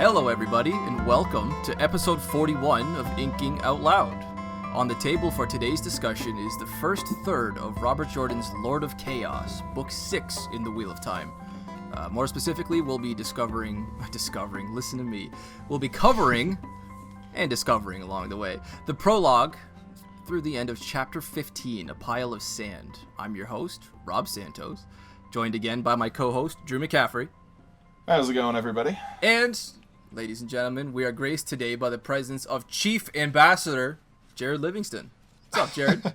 Hello everybody, and welcome to episode 41 of Inking Out Loud. On the table for today's discussion is the first third of Robert Jordan's Lord of Chaos, book 6 in the Wheel of Time. More specifically, we'll be listen to me, we'll be covering, and discovering along the way, the prologue through the end of chapter 15, A Pile of Sand. I'm your host, Rob Santos, joined again by my co-host, Drew McCaffrey. How's it going, everybody? And, ladies and gentlemen, we are graced today by the presence of Chief Ambassador Jarrod Livingston. What's up,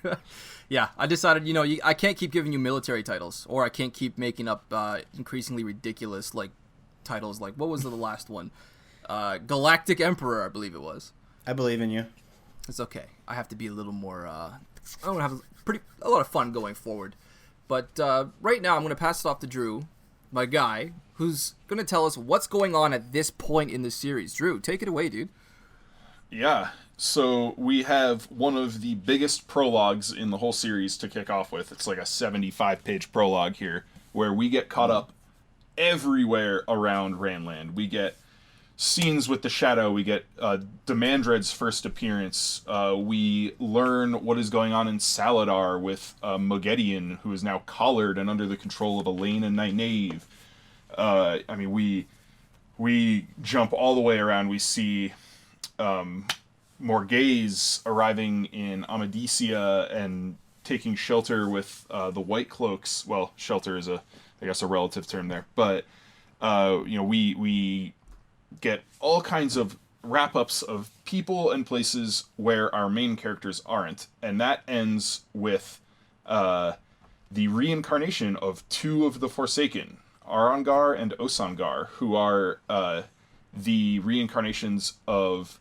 Jarrod? Yeah, I decided, I can't keep giving you military titles, or I can't keep making up increasingly ridiculous, titles. What was the last one? Galactic Emperor, I believe it was. I believe in you. It's okay. I have to be a little more, I want to have a lot of fun going forward. But right now, I'm going to pass it off to Drew, my guy, who's going to tell us what's going on at this point in the series. Drew, take it away, dude. Yeah, so we have one of the biggest prologues in the whole series to kick off with. It's like a 75-page prologue here, where we get caught up everywhere around Randland. We get scenes with the Shadow. We get Demandred's first appearance. We learn what is going on in Saladar with Mogedion, who is now collared and under the control of Elaine and Nynaeve. We jump all the way around. We see Morghese arriving in Amadisia and taking shelter with the White Cloaks. Well, shelter is a relative term there. But, we get all kinds of wrap-ups of people and places where our main characters aren't. And that ends with the reincarnation of two of the Forsaken, Arangar and Osangar, who are the reincarnations of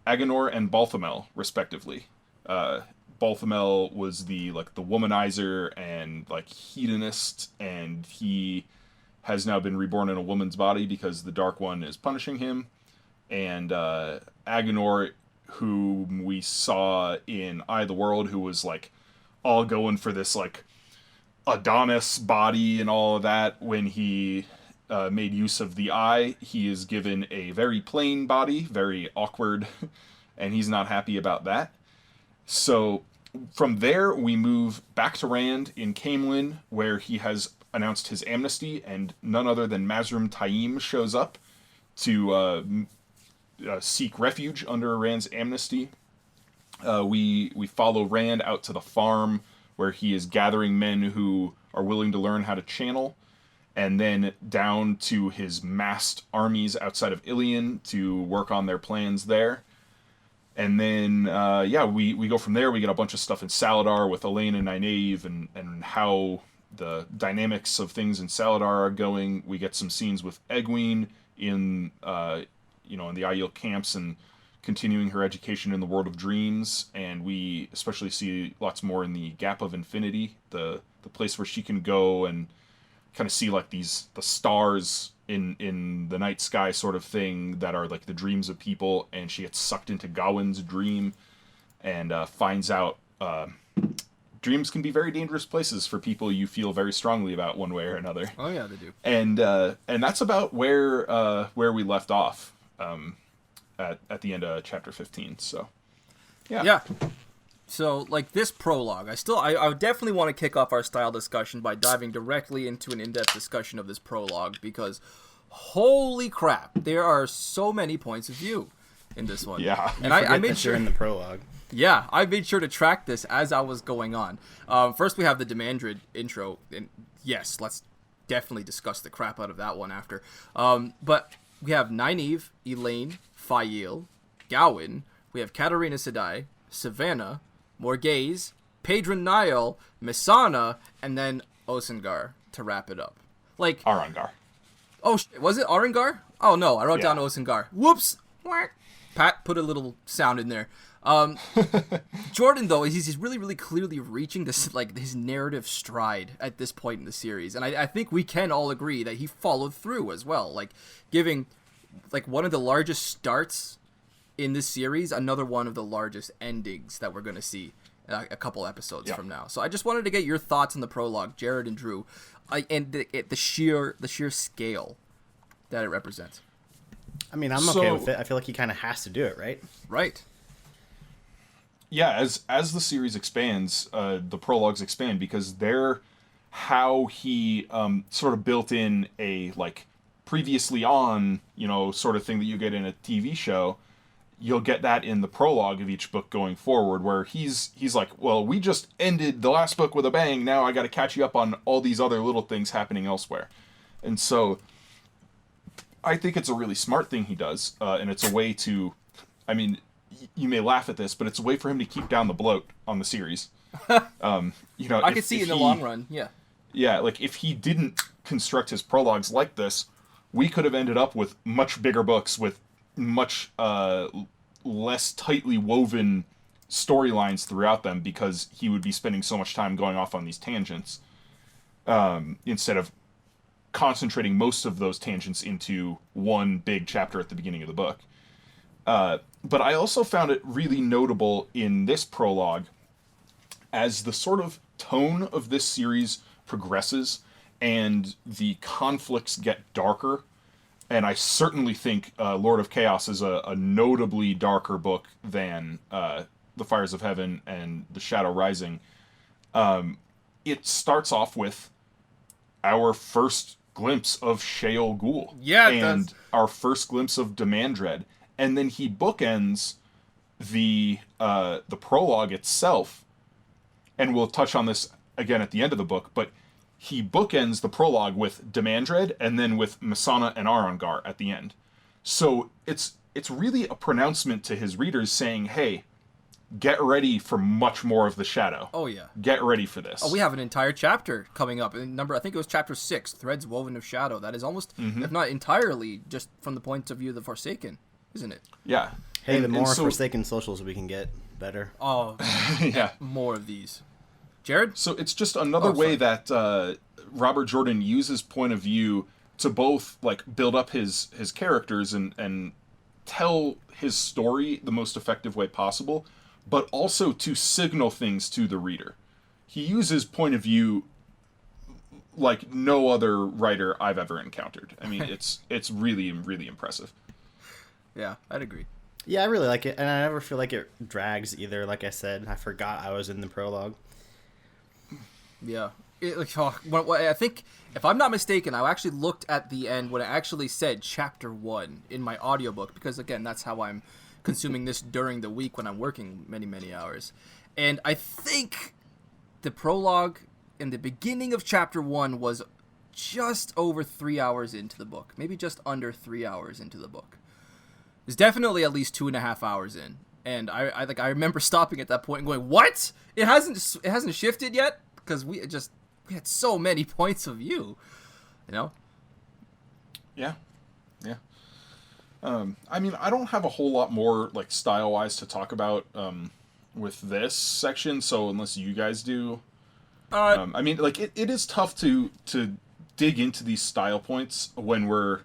Agenor and Balthamel, respectively. Balthamel was the womanizer and hedonist, and he has now been reborn in a woman's body because the Dark One is punishing him. And Agenor, whom we saw in Eye of the World, who was all going for this Adonis body and all of that, when he made use of the eye, he is given a very plain body, very awkward, and he's not happy about that. So from there, we move back to Rand in Caemlyn, where he has announced his amnesty, and none other than Mazrim Taim shows up to seek refuge under Rand's amnesty. We follow Rand out to the farm, where he is gathering men who are willing to learn how to channel, and then down to his massed armies outside of Ilion to work on their plans there. And then, we go from there. We get a bunch of stuff in Saladar with Elaine and Nynaeve and how the dynamics of things in Saladar are going. We get some scenes with Egwene in the Aiel camps and continuing her education in the World of Dreams. And we especially see lots more in the Gap of Infinity, the place where she can go and kind of see the stars in the night sky sort of thing that are the dreams of people, and she gets sucked into Gawain's dream and finds out dreams can be very dangerous places for people you feel very strongly about one way or another. Oh yeah, they do. And that's about where we left off at the end of chapter 15. So yeah. So, this prologue, I would definitely want to kick off our style discussion by diving directly into an in-depth discussion of this prologue, because holy crap, there are so many points of view in this one. Yeah. And I made sure in the prologue. Yeah, I made sure to track this as I was going on. First, we have the Demandred intro, and yes, let's definitely discuss the crap out of that one after. But we have Nynaeve, Elaine, Fael, Gawain, we have Katarina Sedai, Savannah, Morghese, Pedron Niall, Missana, and then Osangar to wrap it up. Arangar. Oh, was it Arangar? Oh, no, I wrote down Osangar. Whoops! Pat put a little sound in there. Jordan, though, he's really, really clearly reaching this, his narrative stride at this point in the series. And I think we can all agree that he followed through as well. Giving, one of the largest starts in this series, another one of the largest endings that we're going to see a couple episodes from now. So I just wanted to get your thoughts on the prologue, Jarrod and Drew, and the sheer scale that it represents. I mean, I'm okay with it. I feel like he kind of has to do it, right? Right. Yeah, as the series expands, the prologues expand because they're how he sort of built in a like previously on, sort of thing that you get in a TV show. You'll get that in the prologue of each book going forward, where he's like, well, we just ended the last book with a bang. Now I got to catch you up on all these other little things happening elsewhere. And so I think it's a really smart thing he does, and it's a way to, I mean, you may laugh at this, but it's a way for him to keep down the bloat on the series. I could see in the long run, yeah. Yeah, like if he didn't construct his prologues like this, we could have ended up with much bigger books with much less tightly woven storylines throughout them, because he would be spending so much time going off on these tangents instead of concentrating most of those tangents into one big chapter at the beginning of the book. But I also found it really notable in this prologue, as the sort of tone of this series progresses and the conflicts get darker. And I certainly think Lord of Chaos is a notably darker book than The Fires of Heaven and The Shadow Rising. It starts off with our first glimpse of Sheol Ghul. Yeah, and our first glimpse of Demandred. And then he bookends the prologue itself, and we'll touch on this again at the end of the book, but he bookends the prologue with Demandred and then with Masana and Arangar at the end. So it's really a pronouncement to his readers saying, hey, get ready for much more of the Shadow. Oh, yeah. Get ready for this. Oh, we have an entire chapter coming up. I think it was chapter 6, Threads Woven of Shadow. That is almost, if not entirely, just from the point of view of the Forsaken, isn't it? Yeah. Hey, the more Forsaken socials we can get, better. Oh, yeah. More of these. Jarrod? So it's just another way that Robert Jordan uses point of view to both like build up his characters and tell his story the most effective way possible, but also to signal things to the reader. He uses point of view like no other writer I've ever encountered. I mean, it's really, really impressive. Yeah, I'd agree. Yeah, I really like it, and I never feel like it drags either. Like I said, I forgot I was in the prologue. Yeah. I think, if I'm not mistaken, I actually looked at the end when it actually said Chapter 1 in my audiobook, because, again, that's how I'm consuming this during the week when I'm working many, many hours. And I think the prologue in the beginning of Chapter 1 was just over 3 hours into the book. Maybe just under 3 hours into the book. It's definitely at least 2.5 hours in. And I remember stopping at that point and going, what? It hasn't shifted yet? Because we had so many points of view, Yeah. I mean, I don't have a whole lot more like style-wise to talk about with this section. So unless you guys do, I mean, like it is tough to dig into these style points when we're,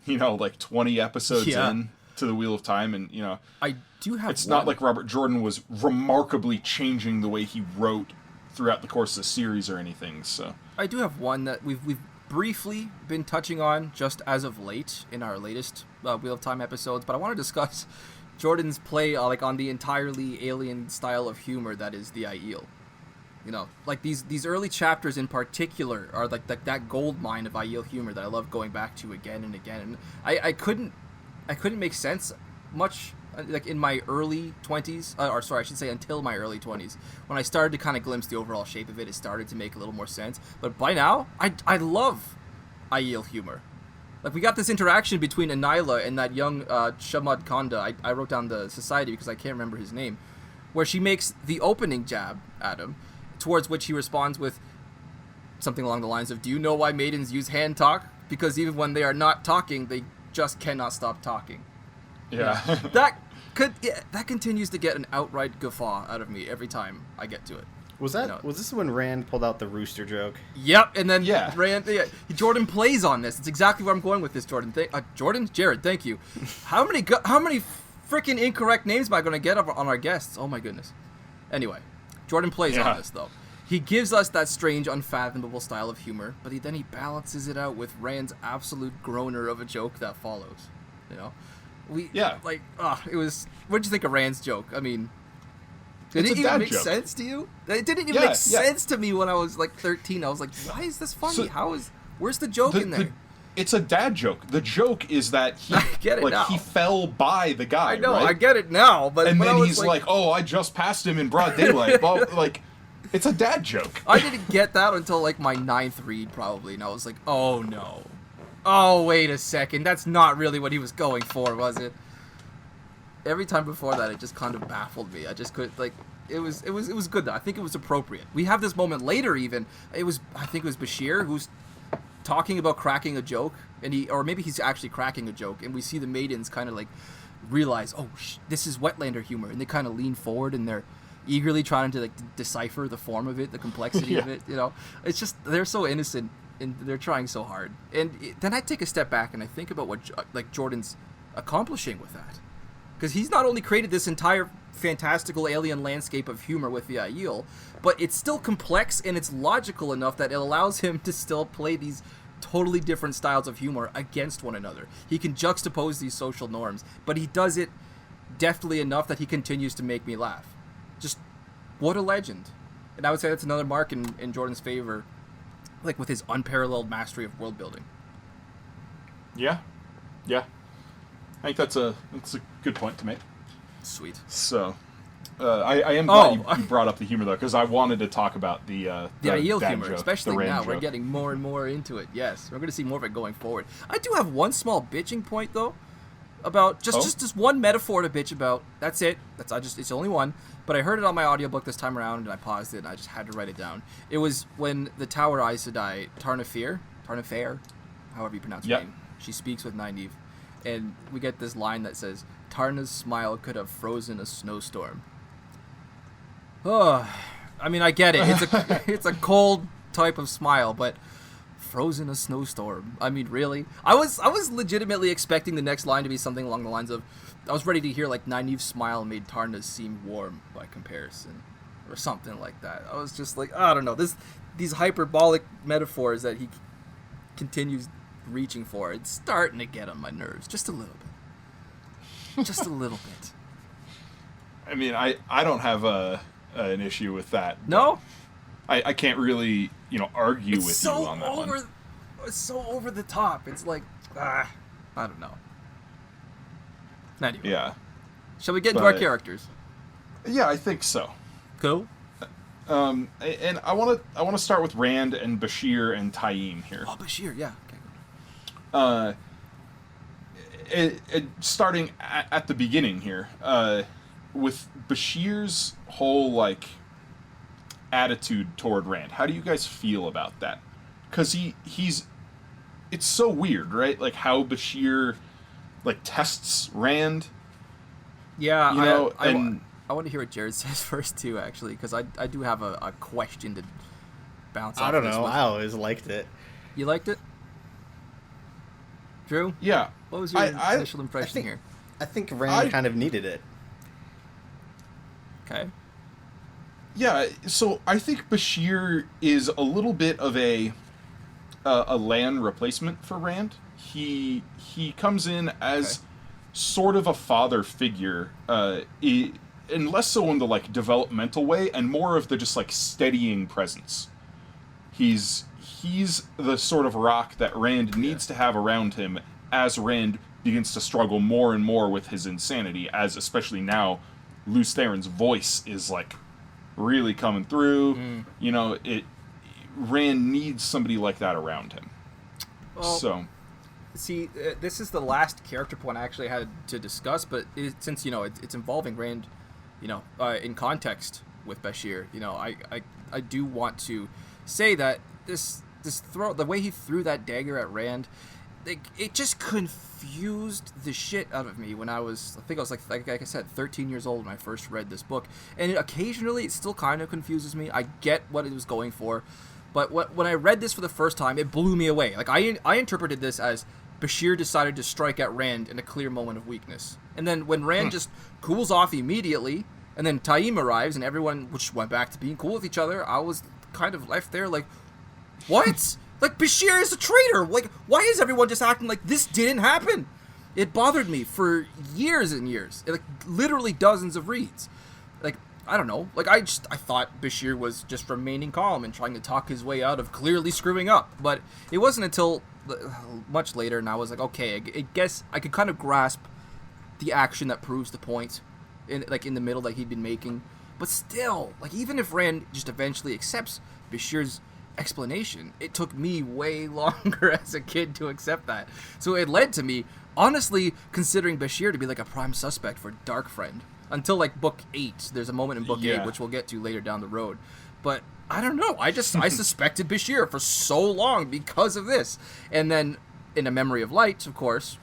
like 20 episodes in to the Wheel of Time, and I do have. It's not like Robert Jordan was remarkably changing the way he wrote throughout the course of the series or anything. So I do have one that we've briefly been touching on just as of late in our latest Wheel of Time episodes, but I want to discuss Jordan's play on the entirely alien style of humor that is the Aiel. Like these early chapters in particular are like that gold mine of Aiel humor that I love going back to again and again. And I couldn't make sense much like in my early 20s, I should say until my early 20s, when I started to kind of glimpse the overall shape of it. It started to make a little more sense. But by now, I love Aiel humor. Like, we got this interaction between Anila and that young Shamad Khanda. I wrote down the society because I can't remember his name, where she makes the opening jab at him, towards which he responds with something along the lines of, "Do you know why maidens use hand talk? Because even when they are not talking, they just cannot stop talking." Yeah. That continues to get an outright guffaw out of me every time I get to it. Was this when Rand pulled out the rooster joke? Yep, and then Jordan plays on this. It's exactly where I'm going with this, Jordan. Jarrod, thank you. How many freaking incorrect names am I going to get on our guests? Oh my goodness. Anyway, Jordan plays on this though. he gives us that strange, unfathomable style of humor, but then he balances it out with Rand's absolute groaner of a joke that follows. You know, it was. What did you think of Rand's joke? I mean, did it even make sense to you? It didn't even make sense to me when I was like 13. I was like, why is this funny? Where's the joke in there? It's a dad joke. The joke is that he he fell by the guy. I know, right? I get it now, but and then he's like, "Oh, I just passed him in broad daylight." Well, like, it's a dad joke. I didn't get that until like my 9th read probably, and I was like, "Oh no, oh wait a second, that's not really what he was going for, was it?" Every time before that, it just kind of baffled me. I just couldn't like. It was good though. I think it was appropriate. We have this moment later even. I think it was Bashir who's talking about cracking a joke, or maybe he's actually cracking a joke, and we see the maidens kind of like realize, oh, this is Wetlander humor, and they kind of lean forward and they're eagerly trying to like decipher the form of it, the complexity of it. You know, it's just they're so innocent and they're trying so hard. And then I take a step back and I think about what like Jordan's accomplishing with that, because he's not only created this entire fantastical alien landscape of humor with the Aiel, but it's still complex and it's logical enough that it allows him to still play these totally different styles of humor against one another. He can juxtapose these social norms, but he does it deftly enough that he continues to make me laugh. Just what a legend. And I would say that's another mark in Jordan's favor, like with his unparalleled mastery of world building. Yeah. I think that's a good point to make. Sweet. So, I am glad you brought up the humor though, because I wanted to talk about the Aiel humor, joke, especially now. joke. We're getting more and more into it. Yes, we're going to see more of it going forward. I do have one small bitching point though, about just one metaphor to bitch about. That's it. It's only one. But I heard it on my audiobook this time around, and I paused it, and I just had to write it down. It was when the Tower Aes Sedai, Tarnafair, however you pronounce her name, she speaks with Nynaeve, and we get this line that says, "Tarna's smile could have frozen a snowstorm." Oh, I mean, I get it. It's a cold type of smile, but frozen a snowstorm. I mean, really? I was legitimately expecting the next line to be something along the lines of, I was ready to hear like Nynaeve's smile made Tarna's seem warm by comparison, or something like that. I was just like, I don't know, these hyperbolic metaphors that he continues reaching for. It's starting to get on my nerves just a little bit. Just a little bit. I mean, I don't have an issue with that. No? I can't really, argue with you on that one. It's so over the top. It's like, I don't know. Anyway. Yeah. Shall we get into our characters? Yeah, I think so. Cool. And I want to start with Rand and Bashir and Taim here. Oh, Bashir, yeah. Okay. Starting at the beginning here, with Bashir's whole attitude toward Rand. How do you guys feel about that? Because it's so weird, right? Like how Bashir tests Rand. Yeah, I want to hear what Jarrod says first too, actually, because I do have a question to bounce off. I don't know. I always liked it. You liked it, Drew? Yeah. What was your initial impression here? I think Rand kind of needed it. Okay. Yeah, so I think Bashir is a little bit of a Lan replacement for Rand. He comes in as sort of a father figure, and less so in the developmental way, and more of the just steadying presence. He's the sort of rock that Rand needs to have around him as Rand begins to struggle more and more with his insanity, as especially now Lews Therin's voice is really coming through. Rand needs somebody like that around him. Well, see, this is the last character point I actually had to discuss, but since it's involving Rand, in context with Bashir, I do want to say that this the way he threw that dagger at Rand, it just confused the shit out of me when I think I was like I said, 13 years old when I first read this book, and occasionally it still kind of confuses me. I get what it was going for, but when I read this for the first time, it blew me away. I interpreted this as Bashir decided to strike at Rand in a clear moment of weakness, and then when Rand just cools off immediately, and then Taim arrives and everyone which went back to being cool with each other, I was kind of left there like, what? Like, Bashir is a traitor. Like, why is everyone just acting like this didn't happen? It bothered me for years and years. Like, literally dozens of reads. Like, I don't know. Like, I thought Bashir was just remaining calm and trying to talk his way out of clearly screwing up. But it wasn't until much later, and I was like, okay, I guess I could kind of grasp the action that proves the point in the middle that he'd been making. But still, like, even if Rand just eventually accepts Bashir's explanation, it took me way longer as a kid to accept that. So it led to me honestly considering Bashir to be like a prime suspect for Dark Friend until like book 8. There's a moment in book 8 which we'll get to later down the road, but I don't know, I suspected Bashir for so long because of this. And then in A Memory of Light, of course,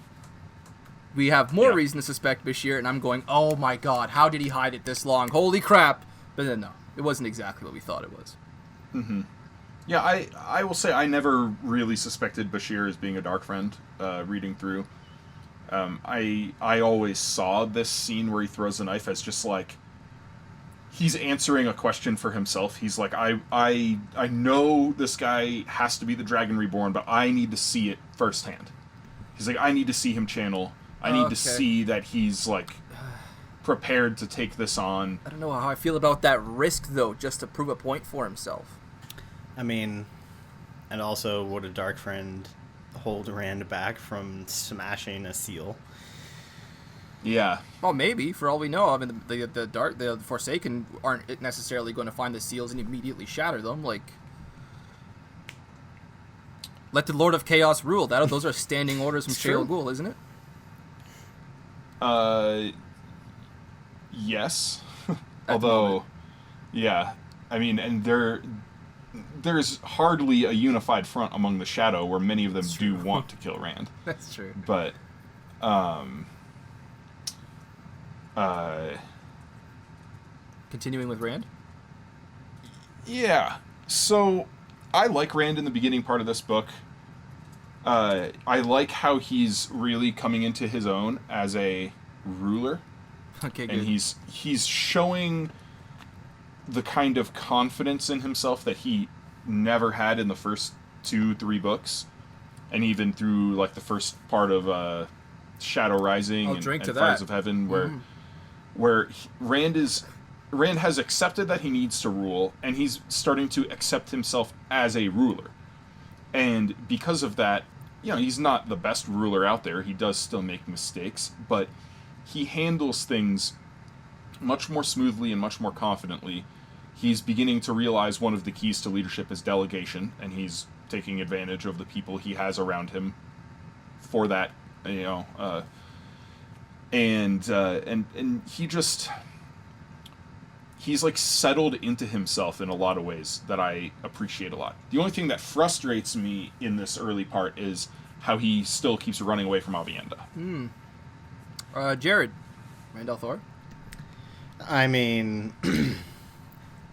we have more reason to suspect Bashir, and I'm going, oh my god, how did he hide it this long, holy crap. But then no, it wasn't exactly what we thought it was. Yeah, I will say I never really suspected Bashir as being a Dark Friend, reading through. I always saw this scene where he throws the knife as just like, he's answering a question for himself. He's like, I know this guy has to be the Dragon Reborn, but I need to see it firsthand. He's like, I need to see him channel. I need to see that he's like prepared to take this on. I don't know how I feel about that risk though, just to prove a point for himself. I mean, and also, would a Dark Friend hold Rand back from smashing a seal? Yeah. Well, maybe, for all we know. I mean, the Forsaken aren't necessarily going to find the seals and immediately shatter them. Like, let the Lord of Chaos rule. Those are standing orders from Sheol Ghul, isn't it? Yes. Although, yeah. I mean, and there's hardly a unified front among the Shadow where many of them do want to kill Rand. That's true. But, continuing with Rand? Yeah. So, I like Rand in the beginning part of this book. I like how he's really coming into his own as a ruler. Okay, good. And he's showing the kind of confidence in himself that he never had in the first 2-3 books, and even through like the first part of Shadow Rising and Fires of Heaven, where Rand has accepted that he needs to rule, and he's starting to accept himself as a ruler. And because of that, you know, he's not the best ruler out there. He does still make mistakes, but he handles things much more smoothly and much more confidently. He's beginning to realize one of the keys to leadership is delegation, and he's taking advantage of the people he has around him for that, you know, and he's like settled into himself in a lot of ways that I appreciate a lot. The only thing that frustrates me in this early part is how he still keeps running away from Avienda. Jarrod, Rand al'Thor? I mean,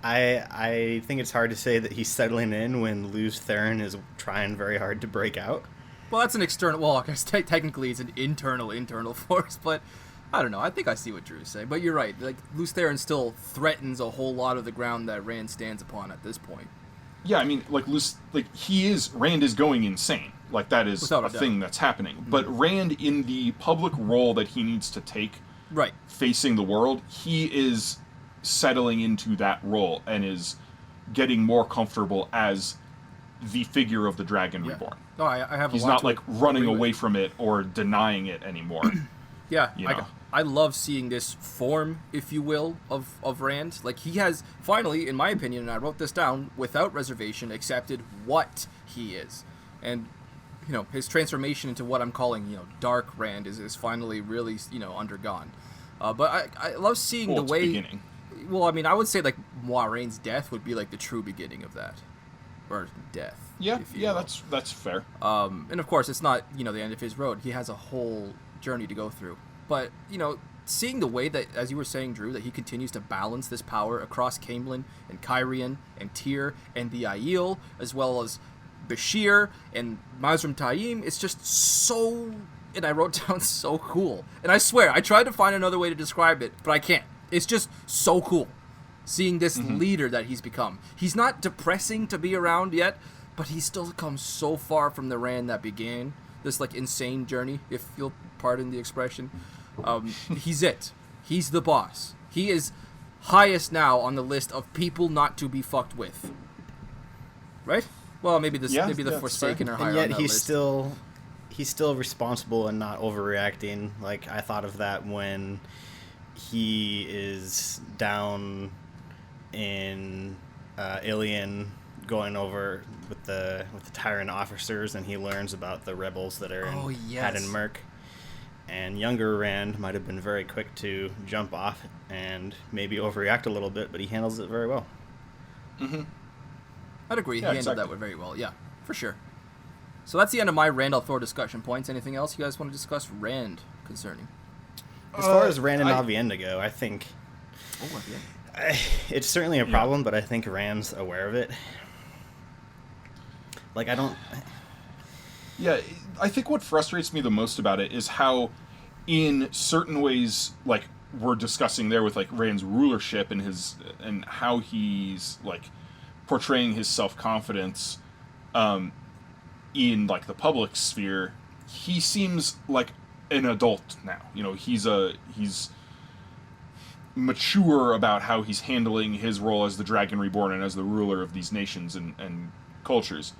I think it's hard to say that he's settling in when Luz Theron is trying very hard to break out. Well, that's an external... Well, I guess technically it's an internal force, but I don't know. I think I see what Drew's saying. But you're right. Like, Luz Theron still threatens a whole lot of the ground that Rand stands upon at this point. Yeah, I mean, like, Rand is going insane. Like, that is a thing that's happening. Mm-hmm. But Rand, in the public role that he needs to take, right, facing the world, he is settling into that role and is getting more comfortable as the figure of the Dragon Reborn. No, I have. He's not like running away from it or denying it anymore. Yeah, I love seeing this form, if you will, of Rand. Like, he has finally, in my opinion, and I wrote this down without reservation, accepted what he is, and you know, his transformation into what I'm calling, you know, Dark Rand is finally really, you know, undergone. But I love seeing the way. Beginning. Well, I mean, I would say like Moiraine's death would be like the true beginning of that, or death. Yeah, that's fair. And of course, it's not, you know, the end of his road. He has a whole journey to go through. But, you know, seeing the way that, as you were saying, Drew, that he continues to balance this power across Caemlyn and Cairhien and Tyr and the Aiel, as well as Bashir and Mazrim Taim, it's just so, and I wrote down so cool. And I swear, I tried to find another way to describe it, but I can't. It's just so cool. seeing this leader that he's become. He's not depressing to be around yet, but he's still come so far from the Rand that began this like insane journey, if you'll pardon the expression. He's it. He's the boss. He is highest now on the list of people not to be fucked with. Right? Well, maybe the Forsaken are higher and yet on that he's list. he's still responsible and not overreacting. Like, I thought of that when he is down in Ilion going over with the tyrant officers, and he learns about the rebels that are in Merc. And younger Rand might have been very quick to jump off and maybe overreact a little bit, but he handles it very well. Mm-hmm. I'd agree. He handled that very well. Yeah, for sure. So that's the end of my Rand Thor discussion points. Anything else you guys want to discuss Rand concerning? As far as Rand and Avienda go, I think it's certainly a problem, but I think Rand's aware of it. Like, I don't... Yeah, I think what frustrates me the most about it is how, in certain ways, like we're discussing there with like Rand's rulership and how he's like portraying his self-confidence in like the public sphere, he seems like an adult now. You know, he's mature about how he's handling his role as the Dragon Reborn and as the ruler of these nations and cultures.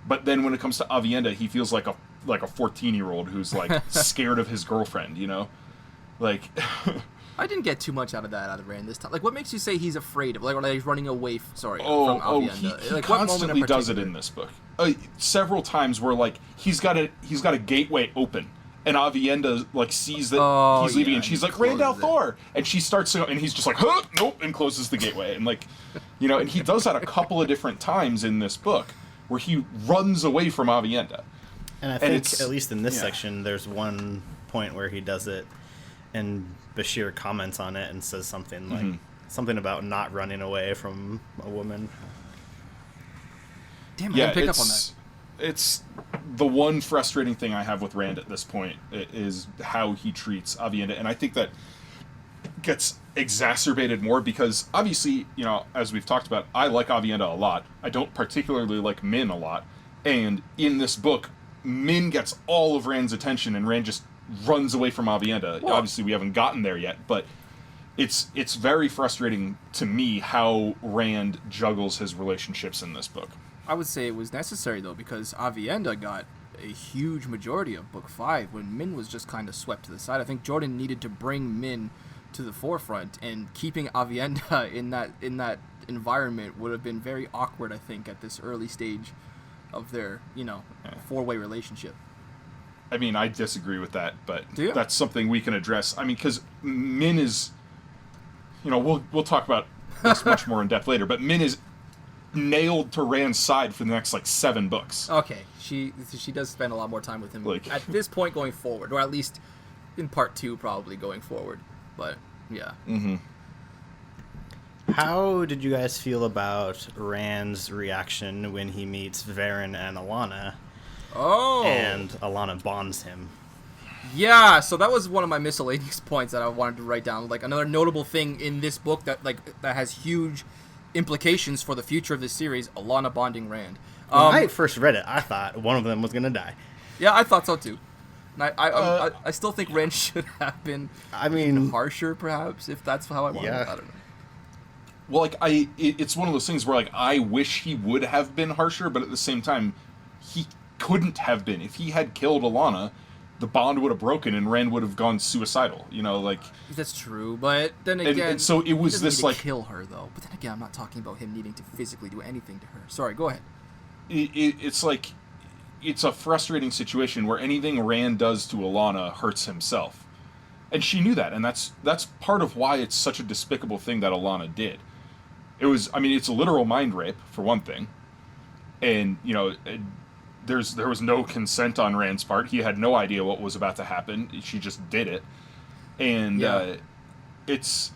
But then when it comes to Avienda, he feels like a 14-year-old who's like scared of his girlfriend, you know? Like I didn't get too much out of Rand this time. Like, what makes you say he's afraid of, like, or that he's running away from Avienda? He like, constantly does it in this book. Several times where like he's got a gateway open, and Avienda like sees that he's leaving, and she's like, Rand Thor, and she starts to, and he's just like, huh, nope, and closes the gateway, and like, you know, and he does that a couple of different times in this book where he runs away from Avienda. And I think, at least in this section, there's one point where he does it, and Bashir comments on it and says something like something about not running away from a woman. Damn, I didn't pick up on that. It's the one frustrating thing I have with Rand at this point is how he treats Avienda, and I think that gets exacerbated more because obviously, you know, as we've talked about, I like Avienda a lot. I don't particularly like Min a lot, and in this book, Min gets all of Rand's attention, and Rand just runs away from Avienda. Well, obviously, we haven't gotten there yet, but it's very frustrating to me how Rand juggles his relationships in this book. I would say it was necessary, though, because Avienda got a huge majority of Book 5 when Min was just kind of swept to the side. I think Jordan needed to bring Min to the forefront, and keeping Avienda in that environment would have been very awkward, I think, at this early stage of their, you know, four-way relationship. I mean, I disagree with that, but Do you? That's something we can address. I mean, because Min is, you know, we'll talk about this much more in depth later, but Min is nailed to Rand's side for the next, like, 7 books. Okay, she does spend a lot more time with him at this point going forward, or at least in part 2 probably going forward, but, yeah. Mm-hmm. How did you guys feel about Rand's reaction when he meets Varen and Alana? Oh! And Alana bonds him. Yeah, so that was one of my miscellaneous points that I wanted to write down. Like, another notable thing in this book that has huge implications for the future of this series, Alana bonding Rand. When I first read it, I thought one of them was going to die. Yeah, I thought so too. And I still think Rand should have been harsher, perhaps, if that's how I wanted it. I don't know. Well, like, it's one of those things where, like, I wish he would have been harsher, but at the same time, he couldn't have been. If he had killed Alana, the bond would have broken and Rand would have gone suicidal, you know, like... That's true, but then again... And so it was this, like... kill her, though. But then again, I'm not talking about him needing to physically do anything to her. Sorry, go ahead. It's like... It's a frustrating situation where anything Rand does to Alana hurts himself. And she knew that, and that's part of why it's such a despicable thing that Alana did. It was... I mean, it's a literal mind rape, for one thing. And, you know... There was no consent on Rand's part. He had no idea what was about to happen. She just did it. And it's...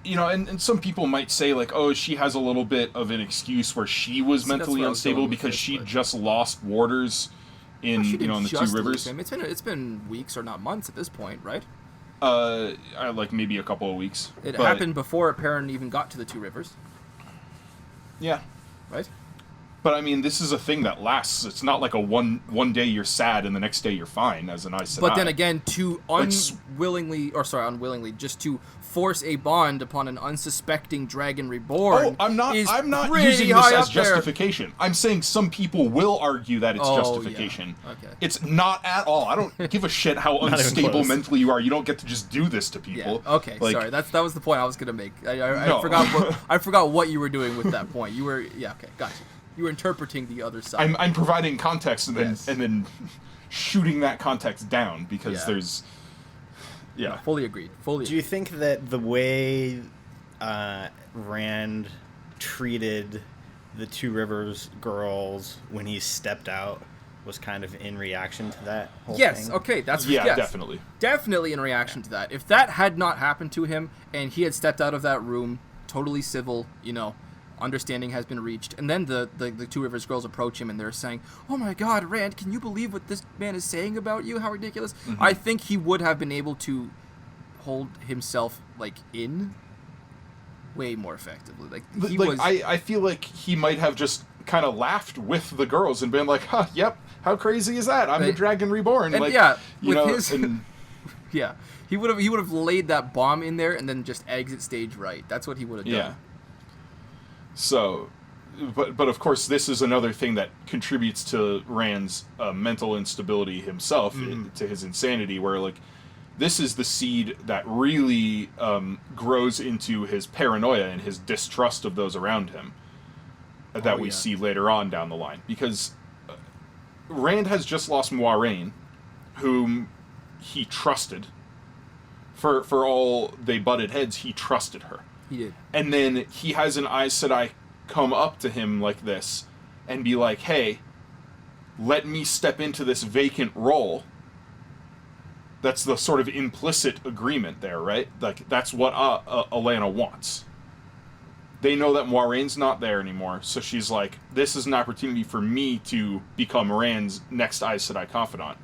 You know, and some people might say, like, oh, she has a little bit of an excuse where she was mentally unstable because she just lost warders in, in the Two Rivers. It's been weeks or not months at this point, right? Like maybe a couple of weeks. It happened before Perrin even got to the Two Rivers. Yeah. Right? But I mean, this is a thing that lasts. It's not like a one day you're sad and the next day you're fine as an Aes Sedai. But then again, to unwillingly, just to force a bond upon an unsuspecting dragon reborn. Oh, I'm not using this as justification. I'm saying some people will argue that it's justification. Yeah. Okay. It's not at all. I don't give a shit how unstable mentally you are. You don't get to just do this to people. Yeah. Okay, like, sorry. That was the point I was gonna make. I forgot what you were doing with that point. You were okay, gotcha. You were interpreting the other side. I'm providing context and then shooting that context down because there's. Yeah. No, fully agreed. Do you think that the way Rand treated the Two Rivers girls when he stepped out was kind of in reaction to that whole thing? Yes, okay, definitely. Definitely in reaction to that. If that had not happened to him and he had stepped out of that room, totally civil, understanding has been reached, and then the Two Rivers girls approach him and they're saying, "Oh my God, Rand, can you believe what this man is saying about you? How ridiculous!" Mm-hmm. I think he would have been able to hold himself in way more effectively. I feel like he might have just kind of laughed with the girls and been like, "Huh, yep, how crazy is that? I'm the Dragon Reborn." And he would have laid that bomb in there and then just exit stage right. That's what he would have done. Yeah. So, but of course, this is another thing that contributes to Rand's mental instability himself, to his insanity, where, this is the seed that really grows into his paranoia and his distrust of those around him that we see later on down the line. Because Rand has just lost Moiraine, whom he trusted. For all they butted heads, he trusted her. He did. And then he has an Aes Sedai come up to him like this and be like, "Hey, let me step into this vacant role." That's the sort of implicit agreement there, right? That's what Alanna wants. They know that Moiraine's not there anymore, so she's like, "This is an opportunity for me to become Rand's next Aes Sedai confidant."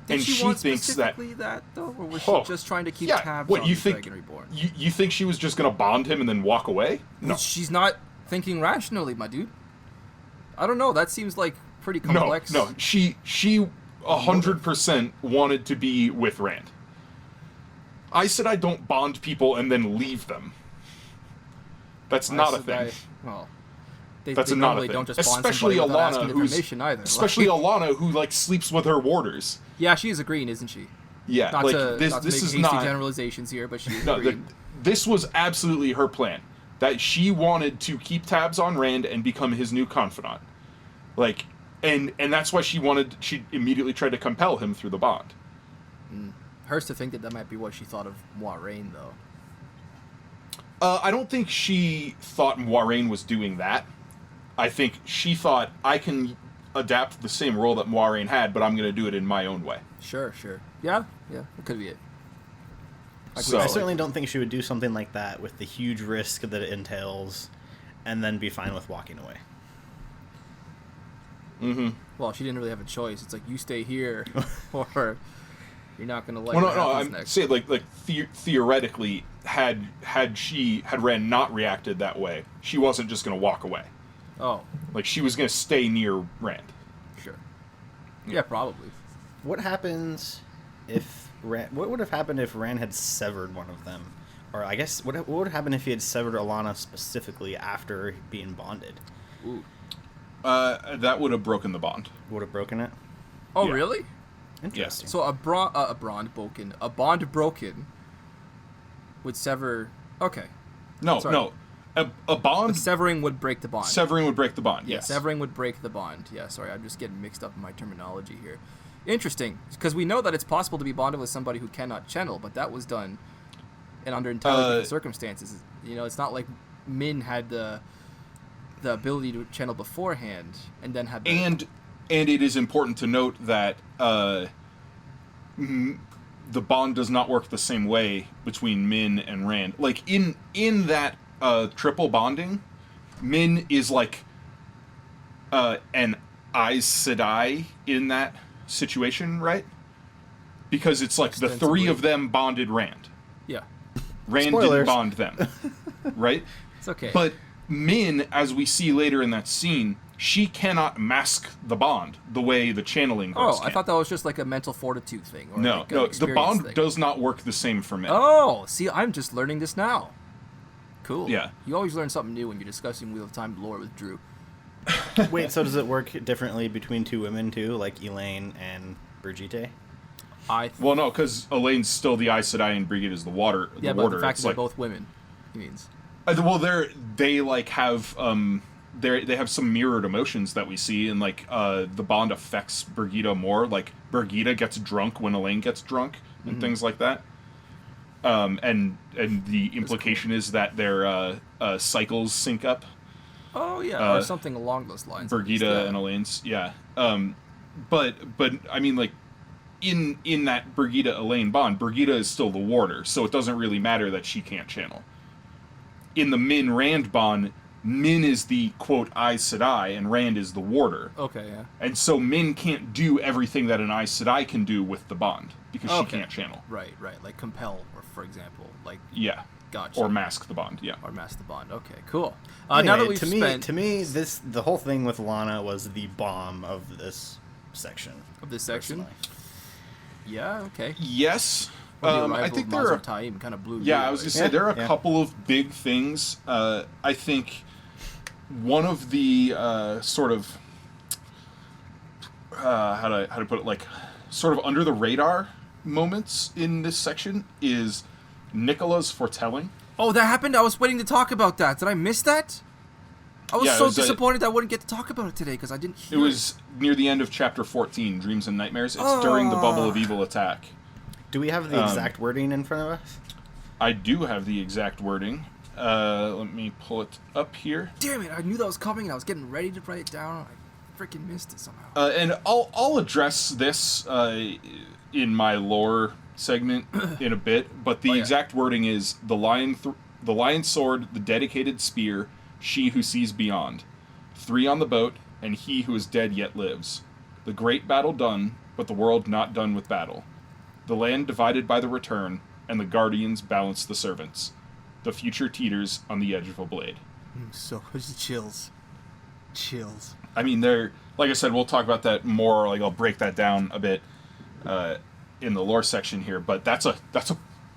Did she want thinks specifically that though, or was she just trying to keep tabs on the Dragon Reborn? You think she was just going to bond him and then walk away? No. She's not thinking rationally, my dude. I don't know. That seems like pretty complex. No. She 100% wanted to be with Rand. I said I don't bond people and then leave them. That's not a thing. That's not a thing. Don't just especially Alanna, Alanna, who sleeps with her warders. Yeah, she is agreeing, isn't she? Yeah, not to this make is hasty not generalizations here, but she is agreeing. This was absolutely her plan. That she wanted to keep tabs on Rand and become his new confidant. And that's why she immediately tried to compel him through the bond. Hurts to think that might be what she thought of Moiraine, though. I don't think she thought Moiraine was doing that. I think she thought, I can adapt the same role that Moiraine had, but I'm going to do it in my own way. Sure. Yeah, that could be it. I certainly don't think she would do something like that with the huge risk that it entails, and then be fine with walking away. Mm-hmm. Well, she didn't really have a choice. It's like, you stay here, or you're not going to like. Well, I'm saying theoretically, had Rand not reacted that way, she wasn't just going to walk away. Oh, she was going to stay near Rand. Sure. Yeah, probably. What happens if Rand? What would have happened if Rand had severed one of them? Or I guess what would happen if he had severed Alanna specifically after being bonded? Ooh. That would have broken the bond. Would have broken it? Oh, yeah. Really? Interesting. So a bond broken would sever. Okay. No. A bond. Severing would break the bond. Severing would break the bond. Yeah, yes. Severing would break the bond. Yeah. Sorry, I'm just getting mixed up in my terminology here. Interesting, because we know that it's possible to be bonded with somebody who cannot channel, but that was done, and under entirely different circumstances. It's not like Min had the ability to channel beforehand, and then had. And it is important to note that the bond does not work the same way between Min and Rand. In that triple bonding, Min is an Aes Sedai in that situation, right? because it's like the three of them bonded Rand. Yeah. Rand Spoilers. didn't bond them, right? It's okay. But Min, as we see later in that scene, she cannot mask the bond the way the channeling girls I can. thought that was just like a mental fortitude thing. Or No, like an no, the experience bond thing. does not work the same for men. Oh, see, I'm just learning this now. Cool. Yeah. You always learn something new when you're discussing Wheel of Time lore with Drew. Wait, so does it work differently between two women too, like Elaine and Brigitte? Well, no, because Elaine's still the Aes Sedai and Brigitte is the water. Yeah, the but water. the fact It's that they're like, both women, he means. well, they like have they have some mirrored emotions that we see, and like the bond affects Brigitte more. Like Brigitte gets drunk when Elaine gets drunk, and things like that. And the implication is that their cycles sync up. Oh yeah, or something along those lines. Brigitte and Elaine's, yeah. But I mean, like in that Brigitte Elaine bond, Brigitte is still the warder, so it doesn't really matter that she can't channel. In the Min Rand bond, Min is the quote Aes Sedai and Rand is the warder. Okay, yeah. And so Min can't do everything that an Aes Sedai can do with the bond because she can't channel. Right, like compel, or for example, like Yeah. gotcha. Or mask the bond, yeah. Or mask the bond. Okay, cool. Anyway, Now that we've to me, the whole thing with Lana was the bomb of this section. Of this section? personally. Yeah, okay. Yes. Well, the I arrival think of there Mazar are... Taim kind of blew Yeah, me I was away. going to say, there are a Yeah. couple of big things. I think one of the sort of... how to put it? Like, sort of under the radar moments in this section is Nicola's foretelling. Oh, that happened? I was waiting to talk about that. Did I miss that? I was Yeah, it so was, disappointed I wouldn't get to talk about it today because I didn't It hear was near the end of chapter 14, Dreams and Nightmares. It's during the Bubble of Evil attack. Do we have the exact wording in front of us? I do have the exact wording. Let me pull it up here. Damn it, I knew that was coming and I was getting ready to write it down. I freaking missed it somehow. And I'll address this in my lore segment in a bit, but the exact wording is the lion sword, the dedicated spear, she who sees beyond. 3 on the boat, and he who is dead yet lives. The great battle done, but the world not done with battle. The land divided by the return, and the guardians balance the servants. The future teeters on the edge of a blade. So just chills. Chills. I mean, like I said, we'll talk about that more. Like, I'll break that down a bit in the lore section here. But that's a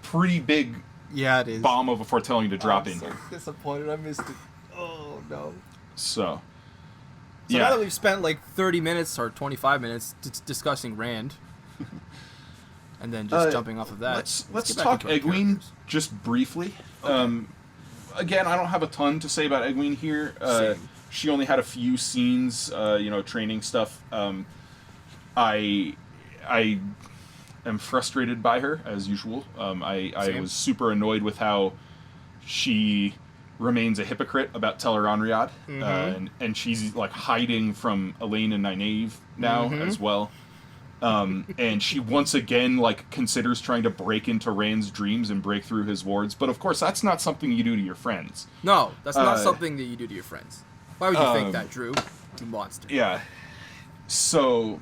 pretty big Yeah, it is. bomb of a foretelling to drop in here. Disappointed I missed it. Oh no. So So yeah, now that we've spent like 30 minutes or 25 minutes discussing Rand, and then just jumping off of that, let's get back talk into our Egwene characters. just briefly. Okay. Again, I don't have a ton to say about Egwene here. Same. She only had a few scenes, training stuff. I am frustrated by her as usual. I Same. was super annoyed with how she remains a hypocrite about Tel'aran'rhiod, and she's like hiding from Elaine and Nynaeve now as well. And she once again like considers trying to break into Rand's dreams and break through his wards, but of course that's not something you do to your friends. No, that's not something that you do to your friends. Why would you think that, Drew? You monster. Yeah. So,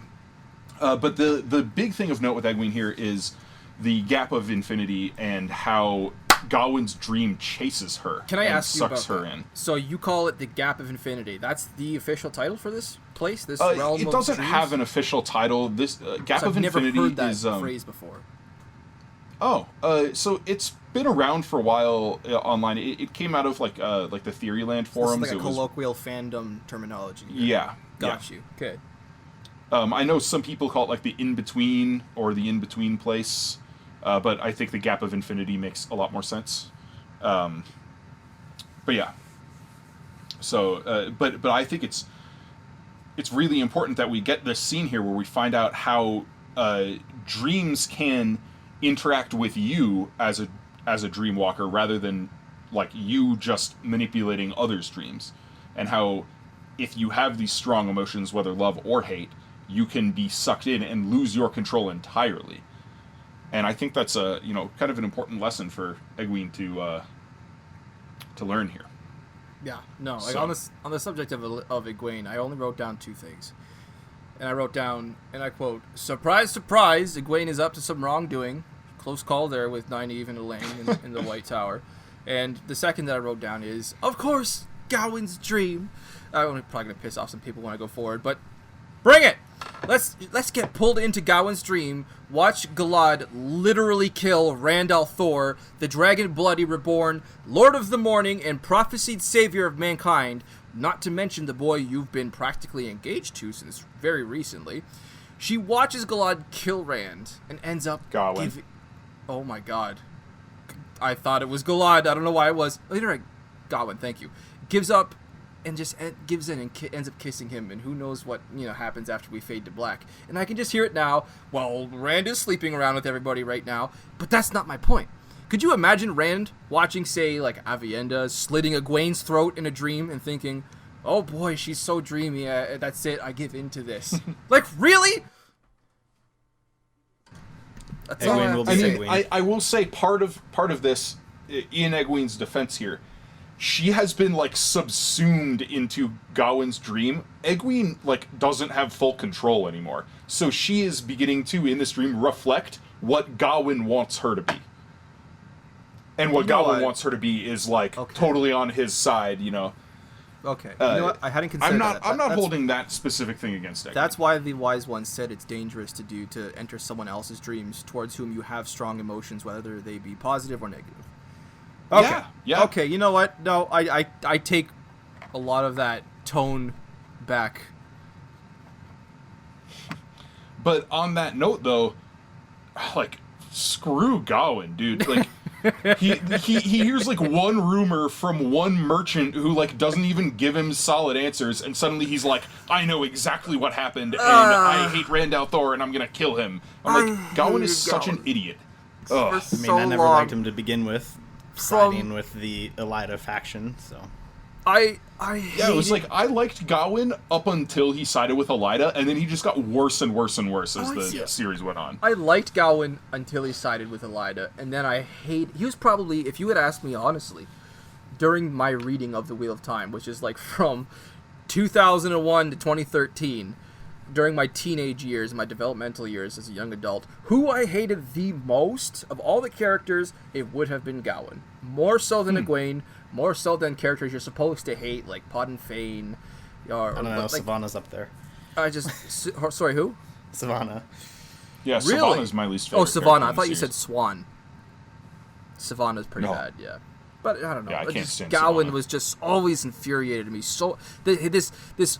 but the big thing of note with Egwene here is the gap of infinity and how Gawain's dream chases her. Can I and ask you about sucks her that? in. So you call it the Gap of Infinity. That's the official title for this place, this realm It of doesn't dreams? have an official title. This gap So of I've never infinity heard that is phrase before. so it's been around for a while online. It came out of like the Theoryland forums. This is like a It was- colloquial fandom terminology. here. yeah. Got you. Okay. I know some people call it like the in-between or the in-between place, but I think the gap of infinity makes a lot more sense. But yeah. So, but I think it's really important that we get this scene here where we find out how dreams can interact with you as a dream walker rather than like you just manipulating others' dreams, and how if you have these strong emotions, whether love or hate, you can be sucked in and lose your control entirely. And I think that's a kind of an important lesson for Egwene to learn here. Yeah. No. Like So- on the subject of Egwene, I only wrote down 2 things. and I wrote down, and I quote, "Surprise, surprise, Egwene is up to some wrongdoing." Close call there with Nynaeve and Elaine in the White Tower. And the second that I wrote down is, of course, Gawain's dream. I'm probably going to piss off some people when I go forward, but bring it! Let's get pulled into Gawain's dream, watch Galad literally kill Randall Thor, the dragon bloody reborn, Lord of the Morning, and prophesied savior of mankind, not to mention the boy you've been practically engaged to since very recently. She watches Galad kill Rand and ends up Gawain. Oh my god. I thought it was Galad. I don't know why it was. Oh, you're right. Gawain, thank you. Gives up and just gives in and ends up kissing him, and who knows what happens after we fade to black. And I can just hear it now. Well, Rand is sleeping around with everybody right now, but that's not my point. Could you imagine Rand watching, say, like Avienda slitting Egwene's throat in a dream and thinking, oh boy, she's so dreamy, that's it, I give in to this. Like, really? That's all Egwene will be Egwene. I will say part of this, in Egwene's defense here, she has been like subsumed into Gawain's dream. Egwene doesn't have full control anymore, so she is beginning to, in this dream, reflect what Gawain wants her to be. And what Gawain wants her to be is totally on his side, Okay. You know what? I hadn't considered that. I'm not holding that specific thing against Egwene. That's why the wise one said it's dangerous to enter someone else's dreams towards whom you have strong emotions, whether they be positive or negative. Okay. Yeah. Okay, you know what? No, I take a lot of that tone back. But on that note, though, screw Gawain, dude. He hears one rumor from one merchant who doesn't even give him solid answers, and suddenly he's like, I know exactly what happened, and I hate Randall Thor, and I'm gonna kill him. I'm like, Gawain is such an idiot. Ugh. I never liked him to begin with, siding with the Elida faction, so. I it was I liked Gawain up until he sided with Elida, and then he just got worse and worse and worse as the series went on. I liked Gawain until he sided with Elida, and then he was probably, if you had asked me honestly, during my reading of The Wheel of Time, which is from 2001 to 2013, during my teenage years, my developmental years as a young adult, who I hated the most of all the characters, it would have been Gawain. More so than Egwene, more so than characters you're supposed to hate, like Podden Fane. I don't know, Savannah's up there. Sorry, who? Savannah. Yeah, really? Savannah's my least favorite. Oh, Savannah. I thought you said Swan. Savannah's pretty bad, yeah. But I don't know. Yeah, I can't stand Gawain Savannah. was just always infuriated me. So this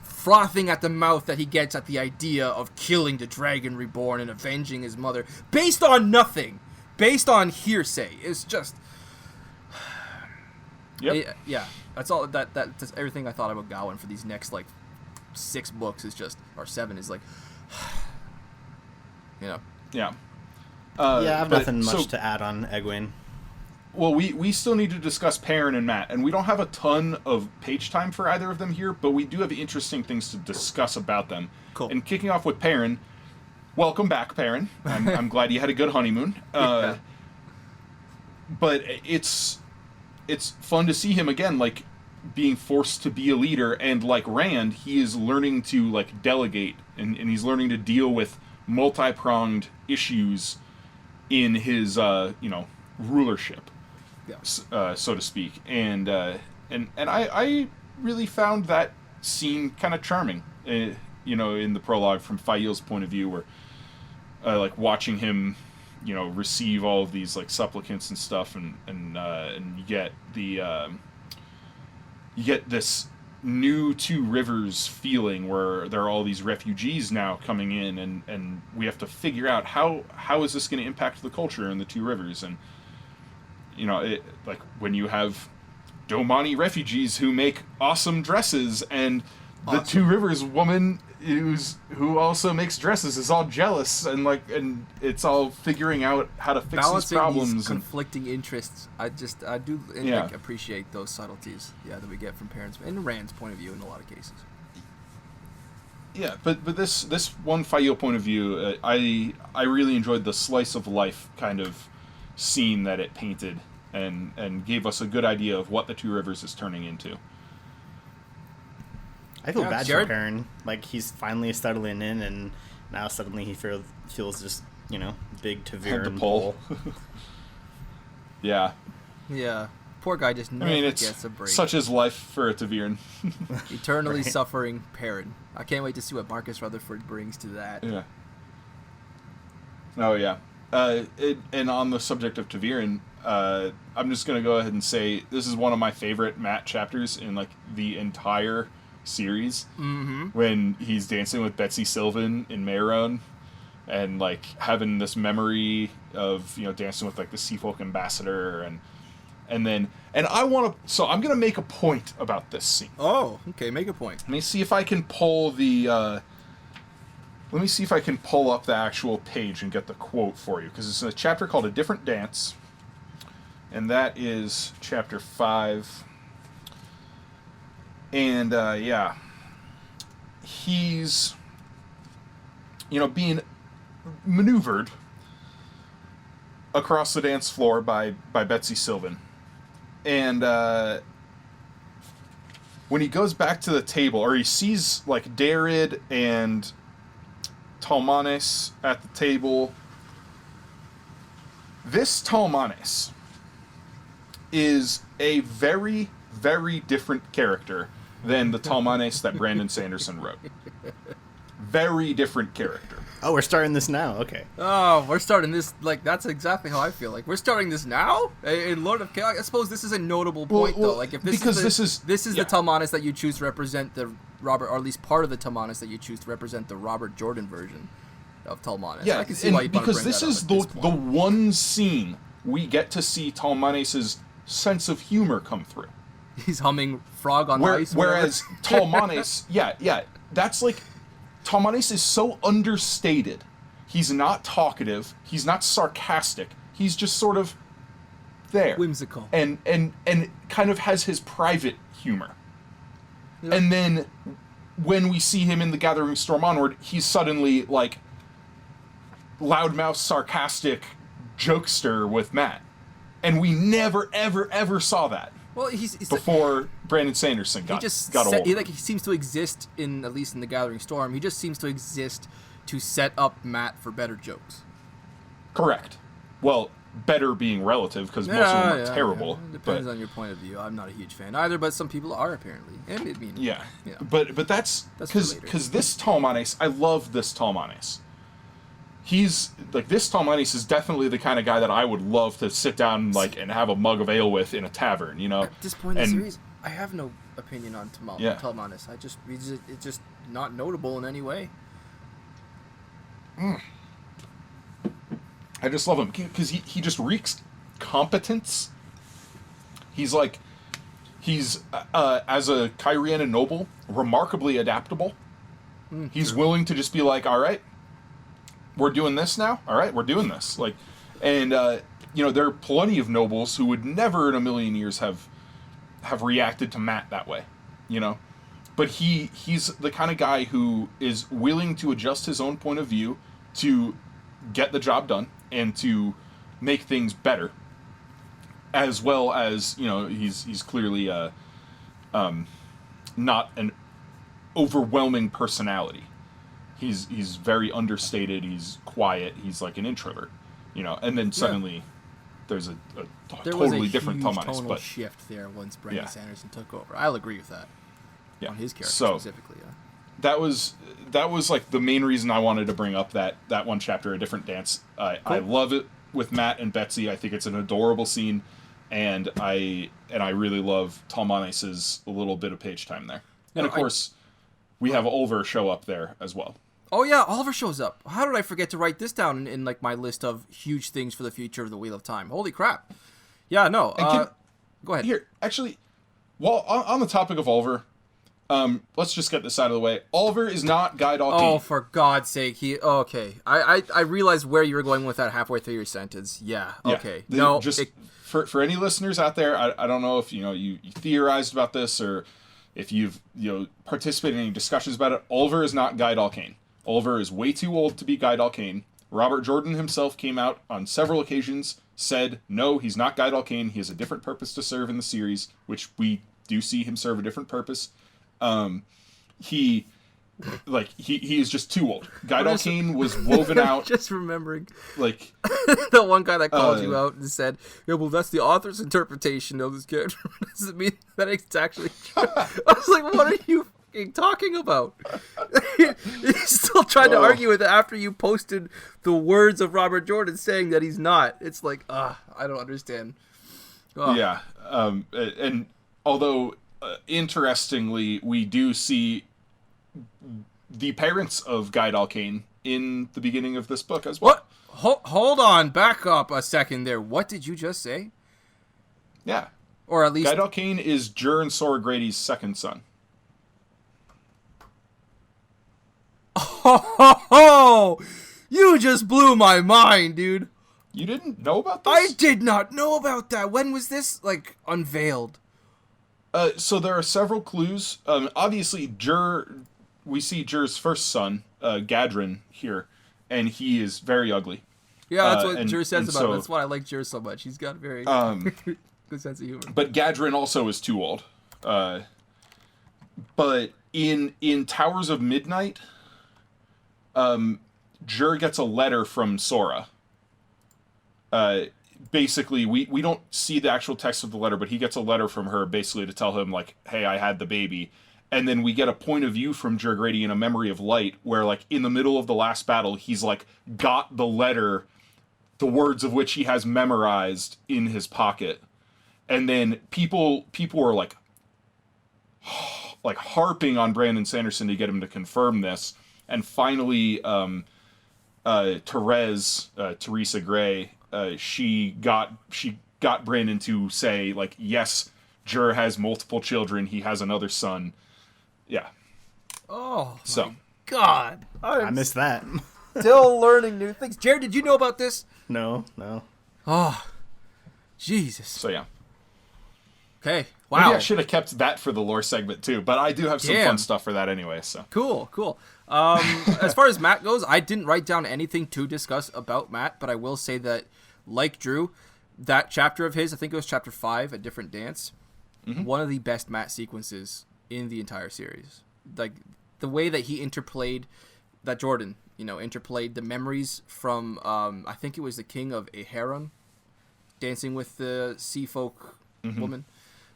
frothing at the mouth that he gets at the idea of killing the Dragon Reborn and avenging his mother, based on nothing, based on hearsay, is just. Yep. Yeah. That's all. That's everything I thought about Gawain for these next 6 books is just, or 7 is Yeah. Yeah, I have nothing much to add on Egwene. Well, we still need to discuss Perrin and Matt, and we don't have a ton of page time for either of them here, but we do have interesting things to discuss about them. Cool. And kicking off with Perrin, welcome back, Perrin. I'm glad you had a good honeymoon. Yeah. But it's fun to see him again, being forced to be a leader, and like Rand, he is learning to delegate, and he's learning to deal with multi-pronged issues in his rulership. Yeah. So to speak, and I really found that scene kind of charming. In the prologue from Fail's point of view, where watching him, receive all of these supplicants and stuff, and you get you get this new Two Rivers feeling where there are all these refugees now coming in, and we have to figure out how is this going to impact the culture in the Two Rivers. And when you have Domani refugees who make awesome dresses, and the Two Rivers woman who also makes dresses is all jealous, and it's all figuring out how to fix these problems. These conflicting interests. I do appreciate those subtleties, that we get from parents and Rand's point of view in a lot of cases. Yeah, but this one Fail point of view, I really enjoyed the slice of life kind of scene that it painted, and gave us a good idea of what the Two Rivers is turning into. I feel Yeah, bad Jarrod? for Perrin. Like, he's finally settling in, and now suddenly he feels just, big Had to Taviran pull. pull. Yeah. Yeah. Poor guy just I never mean, gets it's a break. such is life for a Taviran. Eternally Right. suffering Perrin. I can't wait to see what Marcus Rutherford brings to that. Yeah. Oh, yeah. And on the subject of Taviran, I'm just going to go ahead and say this is one of my favorite Matt chapters in, like, the entire series. Mm-hmm. When he's dancing with Betsy Sylvan in Mehron and, like, having this memory of, dancing with, like, the Seafolk ambassador and I want to... So I'm going to make a point about this scene. Oh, okay, make a point. Let me see if I can pull the... let me see if I can pull up the actual page and get the quote for you, because it's in a chapter called A Different Dance, and that is chapter 5. And, yeah. He's, being maneuvered across the dance floor by Betsy Sylvan. And, when he goes back to the table, or he sees, like, Jarrod and Talmanes at the table. This Talmanes is a very, very different character than the Talmanes that Brandon Sanderson wrote. Very different character. Oh, we're starting this now. Okay. Oh, we're starting this, like, that's exactly how I feel. Like, we're starting this now? In Lord of Chaos? I suppose this is a notable point, though. Like, if this is yeah. the Talmanes that you choose to represent the Robert, or at least part of the Talmanes that you choose to represent the Robert Jordan version of Talmanes. Yeah, I can see why you'd want to because bring this that up is at the this point. the one scene we get to see Talmanes' sense of humor come through. He's humming Frog on Ice. Whereas Talmanes, yeah, that's like, Talmanes is so understated. He's not talkative. He's not sarcastic. He's just sort of there, Whimsical. and kind of has his private humor. Yep. And then when we see him in The Gathering Storm Onward, he's suddenly like loudmouth, sarcastic jokester with Matt, and we never, ever, ever saw that. Well, he's before Brandon Sanderson got old. He seems to exist in, at least in The Gathering Storm. He just seems to exist to set up Matt for better jokes. Correct. Well, better being relative, because most of them are terrible. Yeah. Depends on your point of view. I'm not a huge fan either, but some people are, apparently. Yeah. But that's because this Talmanes, I love this Talmanes. He's like, this Talmanes is definitely the kind of guy that I would love to sit down and have a mug of ale with in a tavern, At this point in the series, I have no opinion on Talmanes. It's just not notable in any way. I just love him because he just reeks competence. He's as a Kyrianan noble, remarkably adaptable. He's willing to just be like, all right, we're doing this now. All right, we're doing this. There are plenty of nobles who would never in a million years have reacted to Matt that way, But he's the kind of guy who is willing to adjust his own point of view to get the job done and to make things better, as well as he's clearly not an overwhelming personality. He's very understated. He's quiet. He's like an introvert, And then suddenly there's a totally different Talmanes. There was a tonal shift there once Brandon Sanderson took over. I'll agree with that. Yeah. On his character specifically. Yeah. That was like the main reason I wanted to bring up that one chapter, A Different Dance. Cool. I love it with Matt and Betsy. I think it's an adorable scene, and I really love Talmanes' little bit of page time there. And of course, we have Ulver show up there as well. Oh yeah, Oliver shows up. How did I forget to write this down in my list of huge things for the future of the Wheel of Time? Holy crap! Yeah, no. Go ahead. Here, actually, while on the topic of Ulver, let's just get this out of the way. Ulver is not Guy Dalkeen. Oh, for God's sake! Okay. I realized where you were going with that halfway through your sentence. Yeah. Okay. For any listeners out there, I don't know if you theorized about this or if you've participated in any discussions about it. Ulver is not Guy Dalkeen. Ulver is way too old to be Guy Dalkeen. Robert Jordan himself came out on several occasions, said, no, he's not Guy Dalkeen. He has a different purpose to serve in the series, which we do see him serve a different purpose. he is just too old. Guy Dalkane was woven out. Just remembering, like the one guy that called you out and said, "Yeah, well, that's the author's interpretation of this character." Does it mean that it's actually true? I was like, "What are you fucking talking about?" He's still trying to argue with it after you posted the words of Robert Jordan saying that he's not. It's like, I don't understand. Yeah, and although interestingly, we do see the parents of Guy Dalkane in the beginning of this book as well. What? Hold on, back up a second there. What did you just say? Yeah. Or at least... Guy Dalkane is Jur and Sora Grady's second son. Oh, you just blew my mind, dude. You didn't know about this? I did not know about that. When was this, unveiled? So there are several clues. Obviously, we see Jur's first son, Gadrin, here, and he is very ugly. Yeah, that's what Jur says about him. That's why I like Jur so much. He's got a very good sense of humor. But Gadrin also is too old. But in Towers of Midnight, Jur gets a letter from Sora. Basically, we don't see the actual text of the letter, but he gets a letter from her basically to tell him, hey, I had the baby. And then we get a point of view from Jur Grady in A Memory of Light, where, in the middle of the last battle, he's, got the letter, the words of which he has memorized in his pocket. And then people are, harping on Brandon Sanderson to get him to confirm this. And finally, Teresa Gray, she got Brandon to say, yes, Jur has multiple children. He has another son. Yeah. Oh, my God. I missed that. Still learning new things. Jarrod, did you know about this? No. Oh, Jesus. So, yeah. Okay. Wow. Maybe I should have kept that for the lore segment, too. But I do have some fun stuff for that anyway, so. Cool. As far as Matt goes, I didn't write down anything to discuss about Matt, but I will say that, like Drew, that chapter of his, I think it was chapter 5, A Different Dance, one of the best Matt sequences in the entire series. The way that he interplayed, that Jordan, interplayed the memories from, I think it was the king of Aharon, dancing with the sea folk woman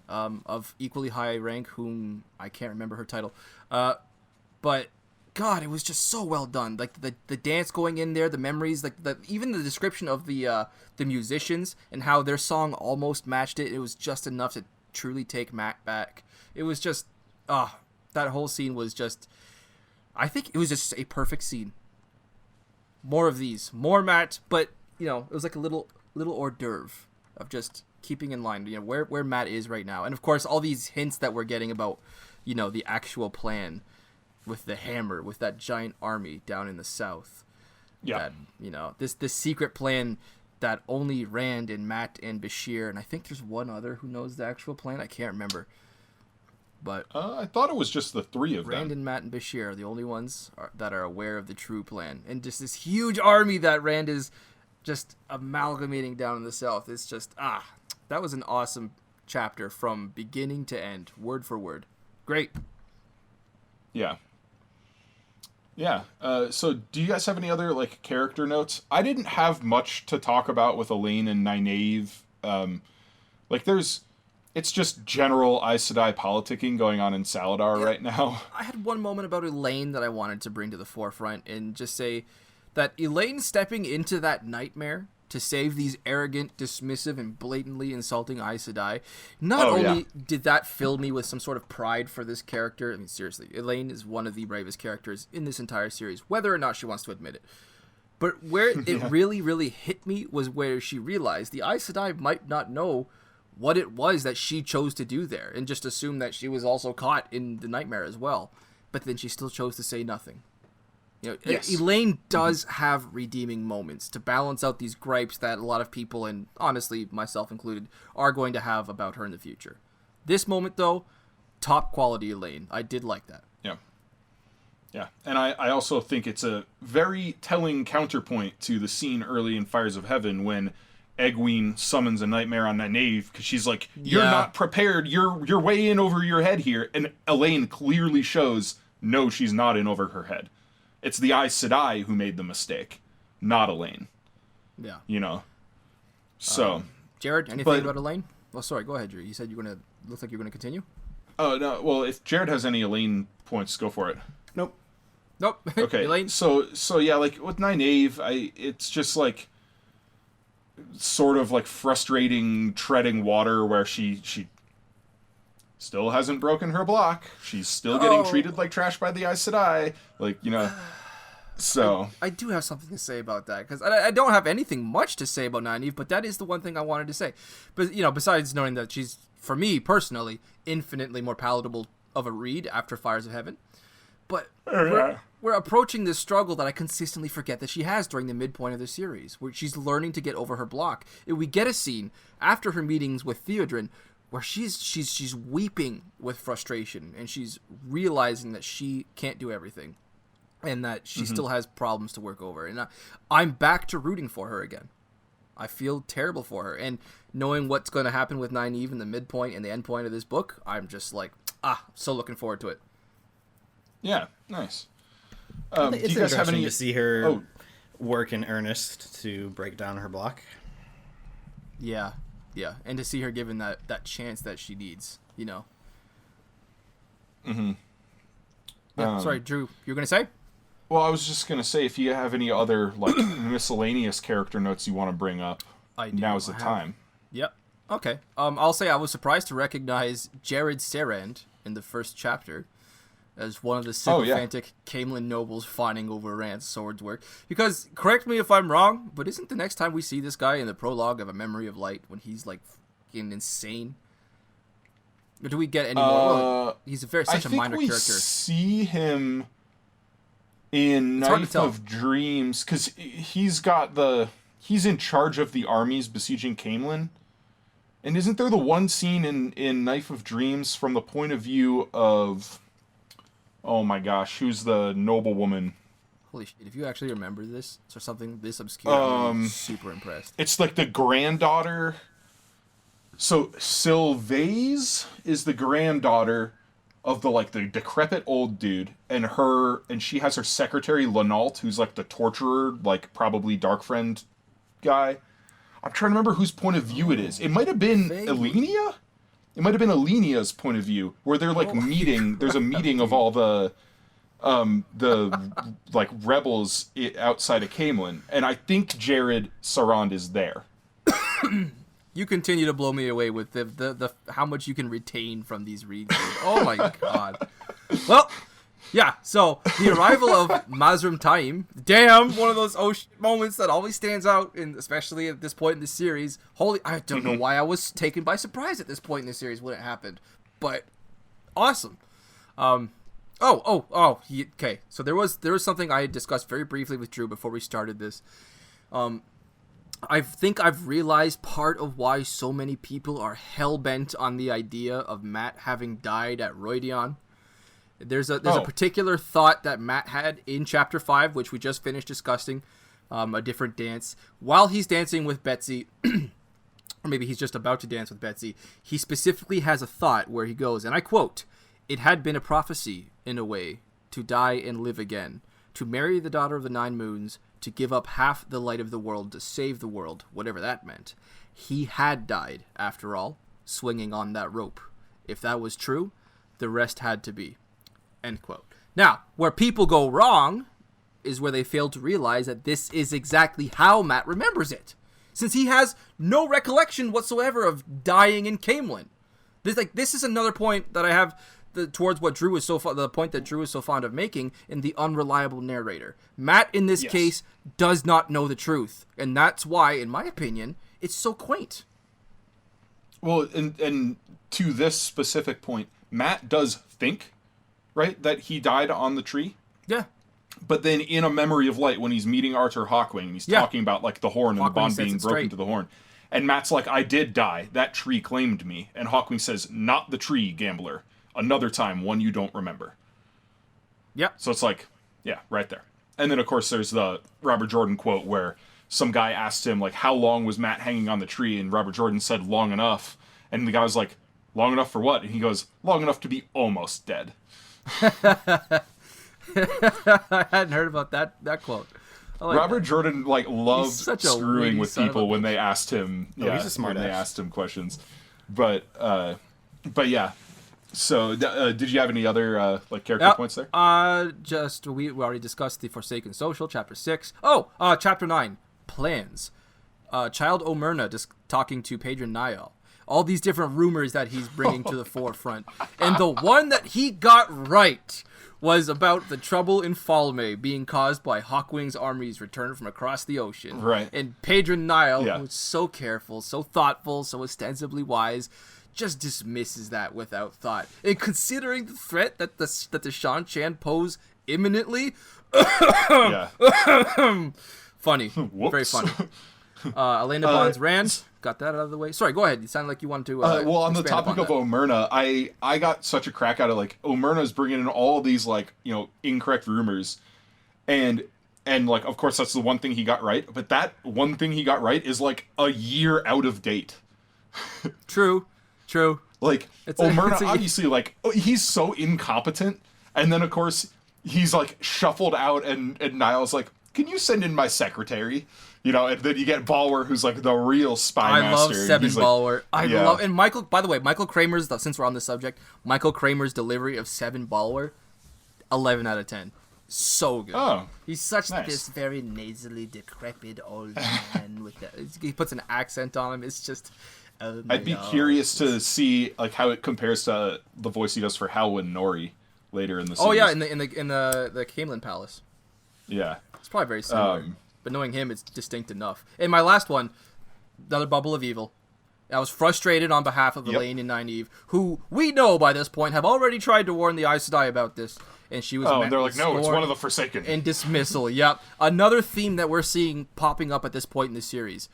of equally high rank, whom I can't remember her title. But God, it was just so well done. The dance going in there, the memories, even the description of the musicians and how their song almost matched it. It was just enough to truly take Matt back. It was just, that whole scene was just, I think it was just a perfect scene. More of these, more Matt, but it was like a little hors d'oeuvre of just keeping in line, where Matt is right now, and of course all these hints that we're getting about, the actual plan. With the hammer, with that giant army down in the south. Yeah. That, this secret plan that only Rand and Matt and Bashir, and I think there's one other who knows the actual plan. I can't remember. But I thought it was just the three of them. Rand and Matt and Bashir are the only ones that are aware of the true plan. And just this huge army that Rand is just amalgamating down in the south. It's just, that was an awesome chapter from beginning to end, word for word. Great. Yeah. Yeah. So do you guys have any other character notes? I didn't have much to talk about with Elaine and Nynaeve. It's just general Aes Sedai politicking going on in Saladar right now. I had one moment about Elaine that I wanted to bring to the forefront and just say that Elaine stepping into that nightmare to save these arrogant, dismissive, and blatantly insulting Aes Sedai, not only did that fill me with some sort of pride for this character, I mean, seriously, Elaine is one of the bravest characters in this entire series, whether or not she wants to admit it. But where it really, really hit me was where she realized the Aes Sedai might not know what it was that she chose to do there, and just assume that she was also caught in the nightmare as well. But then she still chose to say nothing. Yes. Elaine does have redeeming moments to balance out these gripes that a lot of people, and honestly myself included, are going to have about her in the future. This moment, though, top quality Elaine. I did like that. Yeah. Yeah. And I also think it's a very telling counterpoint to the scene early in Fires of Heaven when Egwene summons a nightmare on Nynaeve because she's like, you're not prepared. You're way in over your head here. And Elaine clearly shows, no, she's not in over her head. It's the Aes Sedai who made the mistake, not Elaine. Yeah. You know? So. Jarrod, anything about Elaine? Well, sorry, go ahead, Drew. You said looks like you're going to continue? Oh, no, well, if Jarrod has any Elaine points, go for it. Nope. Okay. Elaine? So yeah, like, with Nynaeve, it's just, like, sort of, like, frustrating treading water where she still hasn't broken her block. She's still getting treated like trash by the Aes Sedai. Like, you know, so... I do have something to say about that, because I don't have anything much to say about Nynaeve, but that is the one thing I wanted to say. But, you know, besides knowing that she's, for me, personally, infinitely more palatable of a read after Fires of Heaven. But we're approaching this struggle that I consistently forget that she has during the midpoint of the series, where she's learning to get over her block. And we get a scene after her meetings with Theodrin where she's weeping with frustration, and she's realizing that she can't do everything, and that she still has problems to work over. And I'm back to rooting for her again. I feel terrible for her, and knowing what's going to happen with Nynaeve in the midpoint and the end point of this book, I'm just like, so looking forward to it. Yeah, nice. It's do you guys have any to see her work in earnest to break down her block? Yeah, and to see her given that chance that she needs, you know. Mm-hmm. Yeah, sorry, Drew, you were going to say? Well, I was just going to say, if you have any other, like, miscellaneous character notes you want to bring up, now's the time. Yep. Okay. I'll say I was surprised to recognize Jarrod Serrand in the first chapter as one of the sycophantic Caemlyn nobles fawning over Rand's sword's work. Because, correct me if I'm wrong, but isn't the next time we see this guy in the prologue of A Memory of Light when he's, like, fucking insane? Or do we get any more? Well, he's such a minor character. I think we see him in Knife of Dreams, because he's in charge of the armies besieging Caemlyn. And isn't there the one scene in Knife of Dreams from the point of view of... Oh my gosh, who's the noblewoman? Holy shit, if you actually remember this, or something this obscure, I'm super impressed. It's like the granddaughter. So Sylvaise is the granddaughter of the decrepit old dude, and she has her secretary Lenault, who's like the torturer, like probably Darkfriend guy. I'm trying to remember whose point of view it is. It might have been Elenia? It might have been Alenia's point of view, where they're meeting. There's a meeting of all the rebels outside of Caemlyn, and I think Jarrod Serrand is there. You continue to blow me away with the how much you can retain from these reads. Oh my god. Well, yeah. So the arrival of Mazrim Taim, damn, one of those moments that always stands out, especially at this point in the series. I don't know why I was taken by surprise at this point in the series when it happened, but awesome. Okay. So there was something I had discussed very briefly with Drew before we started this. I think I've realized part of why so many people are hell-bent on the idea of Mat having died at Rhuidean. There's a particular thought that Mat had in Chapter 5, which we just finished discussing, a different dance. While he's dancing with Betsy, or maybe he's just about to dance with Betsy, he specifically has a thought where he goes, and I quote, "It had been a prophecy, in a way, to die and live again, to marry the daughter of the Nine Moons, to give up half the light of the world to save the world," whatever that meant. He had died, after all, swinging on that rope. If that was true, the rest had to be. End quote. Now, where people go wrong is where they fail to realize that this is exactly how Mat remembers it, since he has no recollection whatsoever of dying in Caemlyn. This is another point that I have towards what Drew is the point that Drew is so fond of making in the unreliable narrator. Mat, in this case, does not know the truth, and that's why, in my opinion, it's so quaint. Well, and to this specific point, Mat does think, right, that he died on the tree. Yeah. But then in A Memory of Light, when he's meeting Arthur Hawkwing, he's talking about, like, the horn and the bond being broken to the horn. And Mat's like, "I did die. That tree claimed me." And Hawkwing says, "Not the tree, gambler. Another time, one you don't remember." Yep. So it's like, yeah, right there. And then, of course, there's the Robert Jordan quote where some guy asked him, like, how long was Mat hanging on the tree? And Robert Jordan said, "Long enough." And the guy was like, "Long enough for what?" And he goes, "Long enough to be almost dead." I hadn't heard about that quote. Robert Jordan loved such a screwing witty with son of a people when bitch. they asked him. he's a smart when they ass. asked him questions. But yeah. So did you have any other character points there? Just we already discussed the Forsaken Social, chapter 6. Chapter 9, plans. Child Omerna just talking to Pedro Niall. All these different rumors that he's bringing to the forefront. And the one that he got right was about the trouble in Falme being caused by Hawkwing's armies returned from across the ocean. Right. And Pedro Niall, Yeah. who's so careful, so thoughtful, so ostensibly wise, just dismisses that without thought. And considering the threat that the Shan Chan pose imminently, Yeah. funny. Whoops. Very funny. Elena Bond's Rand. Got that out of the way. Sorry, go ahead. You sounded like you wanted to. Well, on the expand topic of upon Omerna, I got such a crack out of Omerna's bringing in all these incorrect rumors, and of course that's the one thing he got right. But that one thing he got right is a year out of date. that. True. Omerna obviously he's so incompetent, and then of course he's shuffled out, and Niall's like, "Can you send in my secretary?" And then you get Balwer, who's the real spy I master. love and Seven he's Balwer. Yeah. love, and Michael. By the way, Michael Kramer's. Since we're on the subject, Michael Kramer's delivery of Seven Balwer, 11 out of 10. So good. Oh, He's such nice. this very nasally, decrepit old man with that. He puts an accent on him. It's just. Oh my I'd be God. curious to see how it compares to the voice he does for Halwyn Nori later in the series. Oh yeah, in the Camelin Palace. Yeah. It's probably very similar. But knowing him, it's distinct enough. And my last one, another bubble of evil. I was frustrated on behalf of Elaine and Nynaeve, who we know by this point have already tried to warn the Aes Sedai about this, and she was Oh, met and they're with no, it's scorn one of the Forsaken. and dismissal. Yep, another theme that we're seeing popping up at this point in the series.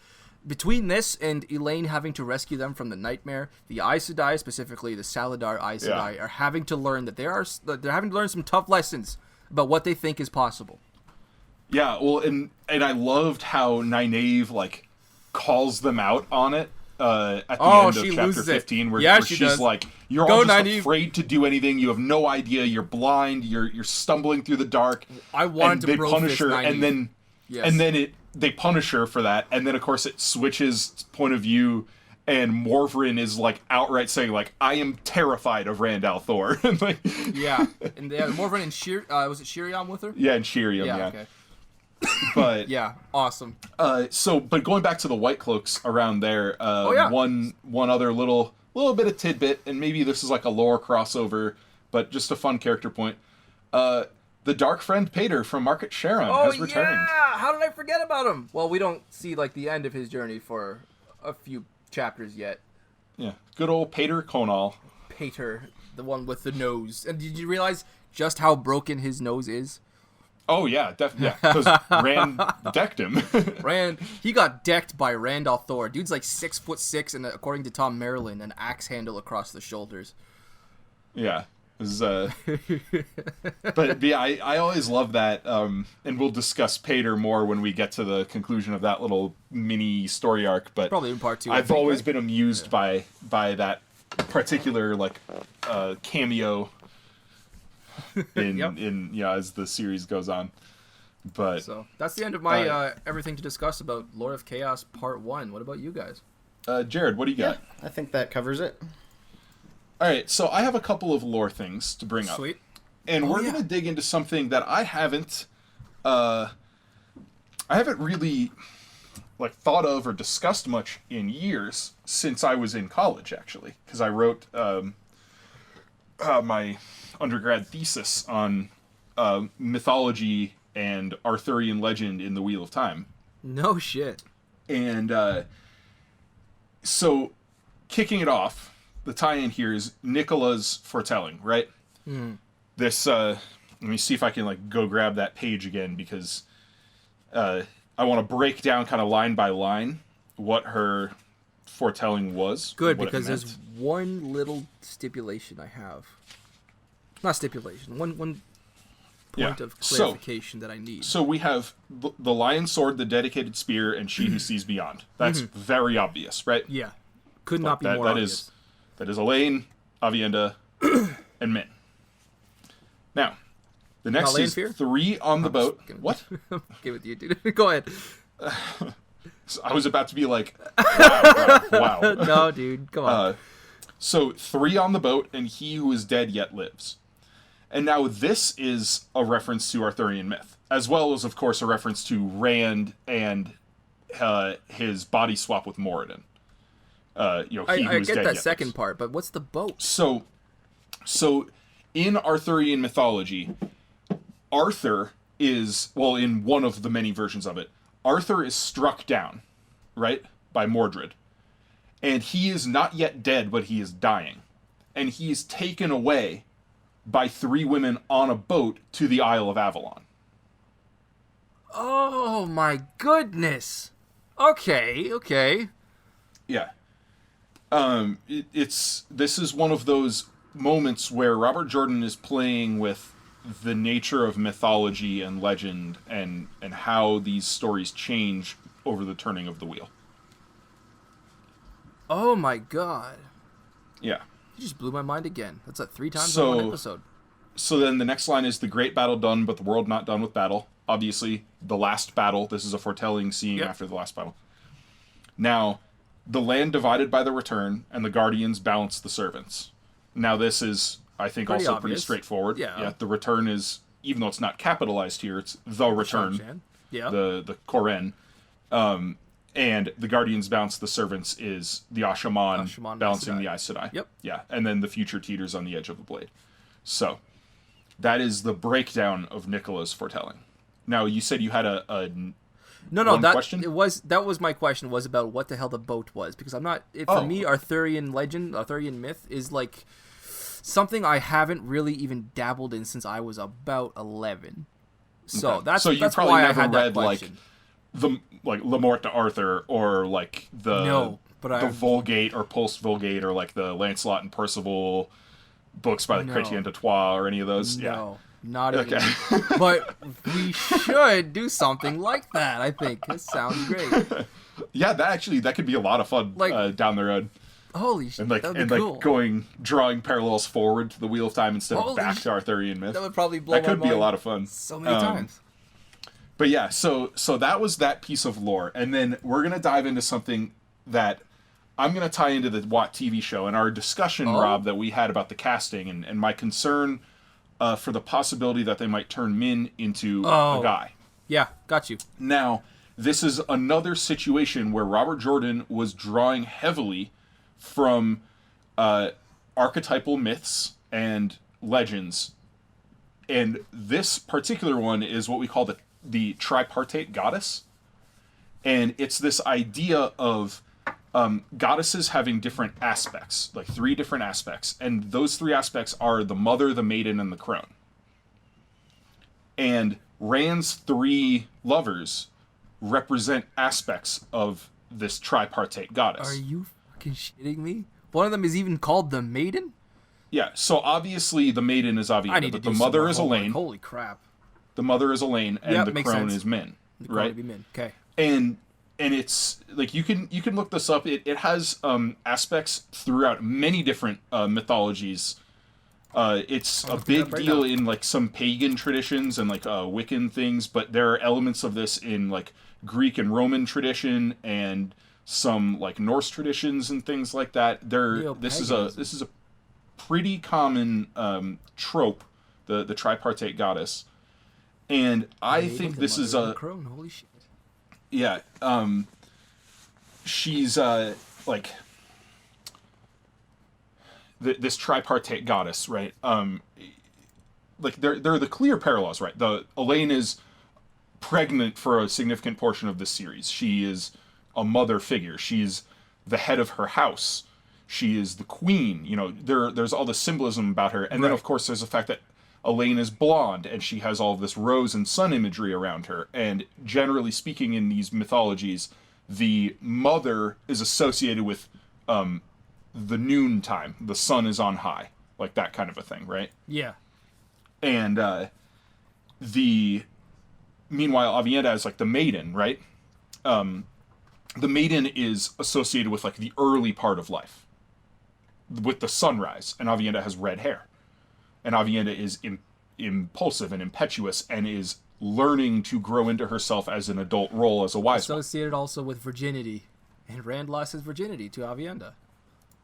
Between this and Elaine having to rescue them from the nightmare, the Aes Sedai, specifically the Saladar Aes Sedai, are having to learn that they're having to learn some tough lessons about what they think is possible. Yeah, well, and I loved how Nynaeve calls them out on it at the end of she chapter loses it. 15, where, Yeah, where she she's does. like, "You're Go, all just Nynaeve." afraid to do anything. You have no idea. You're blind. You're stumbling through the dark." I wanted and to they bro punish fist her, Nynaeve. and then they punish her for that, and then of course it switches point of view. And Morvrin is outright saying I am terrified of Rand al'Thor. And Yeah, and they had Morven and was it Shiriam with her? yeah, and Shiriam, yeah. Okay. But Yeah, awesome. but going back to the White Cloaks around there, yeah. one other little bit of tidbit, and maybe this is a lore crossover, but just a fun character point. The Dark Friend Pater from Market Sharon has returned. Yeah! How did I forget about him? Well, we don't see the end of his journey for a few chapters yet. Yeah, good old Pater Conal. Pater, the one with the nose. And did you realize just how broken his nose is? Oh yeah, definitely. Yeah, because Rand decked him. He got decked by Rand al'Thor. Dude's 6'6", and according to Tom Maryland, an axe handle across the shoulders. Yeah. But yeah, I always love that, and we'll discuss Pater more when we get to the conclusion of that little mini story arc. But Probably in part 2. I've always been amused by that particular cameo in as the series goes on. But So that's the end of my everything to discuss about Lord of Chaos Part 1. What about you guys? Jarrod, what do you got? I think that covers it. All right, so I have a couple of lore things to bring up. Sweet. And we're going to dig into something that I haven't really thought of or discussed much in years since I was in college, actually, because I wrote my undergrad thesis on mythology and Arthurian legend in the Wheel of Time. No shit. And so, kicking it off, the tie-in here is Nicola's foretelling, right? This, let me see if I can go grab that page again, because I want to break down kind of line by line what her foretelling was. Good, what it because meant. there's one little stipulation I have. Not stipulation, one point of clarification that I need. So we have the lion sword, the dedicated spear, and she who sees beyond. That's very obvious, right? Yeah. Could not be more that obvious. That is Elaine, Avienda, and Min. Now, The next Not is Lanfear? 3 on the boat. What? Okay with you, dude. Go ahead. I was about to be like, wow. No, dude. Come on. So 3 on the boat, and he who is dead yet lives. And now this is a reference to Arthurian myth, as well as, of course, a reference to Rand and his body swap with Moradin. I get that second part, but what's the boat? So in Arthurian mythology, Arthur is, well, in one of the many versions of it, Arthur is struck down, right, by Mordred. And he is not yet dead, but he is dying. And he is taken away by 3 women on a boat to the Isle of Avalon. Oh, my goodness. Okay. Yeah. This is one of those moments where Robert Jordan is playing with the nature of mythology and legend and how these stories change over the turning of the wheel. Oh my god. Yeah. You just blew my mind again. That's like 3 times in one episode. So then the next line is the great battle done, but the world not done with battle. Obviously, the last battle. This is a foretelling scene after the last battle. Now, the land divided by the return, and the guardians balance the servants. Now, this is, I think, pretty also obvious. Pretty straightforward. Yeah. The return is, even though it's not capitalized here, it's the return. Yeah. The Koren. And the guardians balance the servants is the Ashaman balancing the Aes Sedai. Yep. Yeah, and then the future teeters on the edge of the blade. So, that is the breakdown of Nicola's foretelling. Now, you said you had a question? That was my question, was about what the hell the boat was, because I'm not, for me, Arthurian legend, Arthurian myth is like something I haven't really even dabbled in since I was about 11. So okay. that's you that's probably why never I had read that question. like Le Morte d'Arthur or like the Vulgate or Post Vulgate or like the Lancelot and Percival books by the Chrétien de Troyes or any of those. No. Not even. But we should do something like that, I think. That sounds great. Yeah, that could be a lot of fun down the road. Holy shit, that'd be cool. Drawing parallels forward to the Wheel of Time instead of back to Arthurian myth. That would probably blow my mind. That could be a lot of fun. So many times. But yeah, so that was that piece of lore. And then we're going to dive into something that I'm going to tie into the Watt TV show and our discussion, Rob, that we had about the casting and my concern for the possibility that they might turn Min into a guy. Yeah, got you. Now, this is another situation where Robert Jordan was drawing heavily from archetypal myths and legends. And this particular one is what we call the tripartite goddess. And it's this idea of goddesses having different aspects, like 3 different aspects. And those 3 aspects are the mother, the maiden, and the crone. And Rand's 3 lovers represent aspects of this tripartite goddess. Are you fucking shitting me? One of them is even called the maiden? Yeah, so obviously the maiden is Avienda, but the mother is Elaine. Holy crap. The mother is Elaine, and the crone is Min. Right? Would be Min. Okay. And it's like you can look this up. It has aspects throughout many different mythologies. It's a big deal in like some pagan traditions and like Wiccan things, but there are elements of this in like Greek and Roman tradition and some like Norse traditions and things like that. This is a pretty common trope, the tripartite goddess, and I think this is a crone. Holy shit. Yeah, she's like this tripartite goddess, right? Like there are the clear parallels, right? Elaine is pregnant for a significant portion of this series. She is a mother figure. She's the head of her house. She is the queen. You know, there's all this symbolism about her, and then of course there's the fact that Elaine is blonde, and she has all of this rose and sun imagery around her. And generally speaking, in these mythologies, the mother is associated with the noon time. The sun is on high, like that kind of a thing, right? Yeah. And meanwhile, Avienda is like the maiden, right? The maiden is associated with like the early part of life, with the sunrise, and Avienda has red hair. And Avienda impulsive and impetuous and is learning to grow into herself as an adult role as a wise one. Associated also with virginity. And Rand lost his virginity to Aviendha.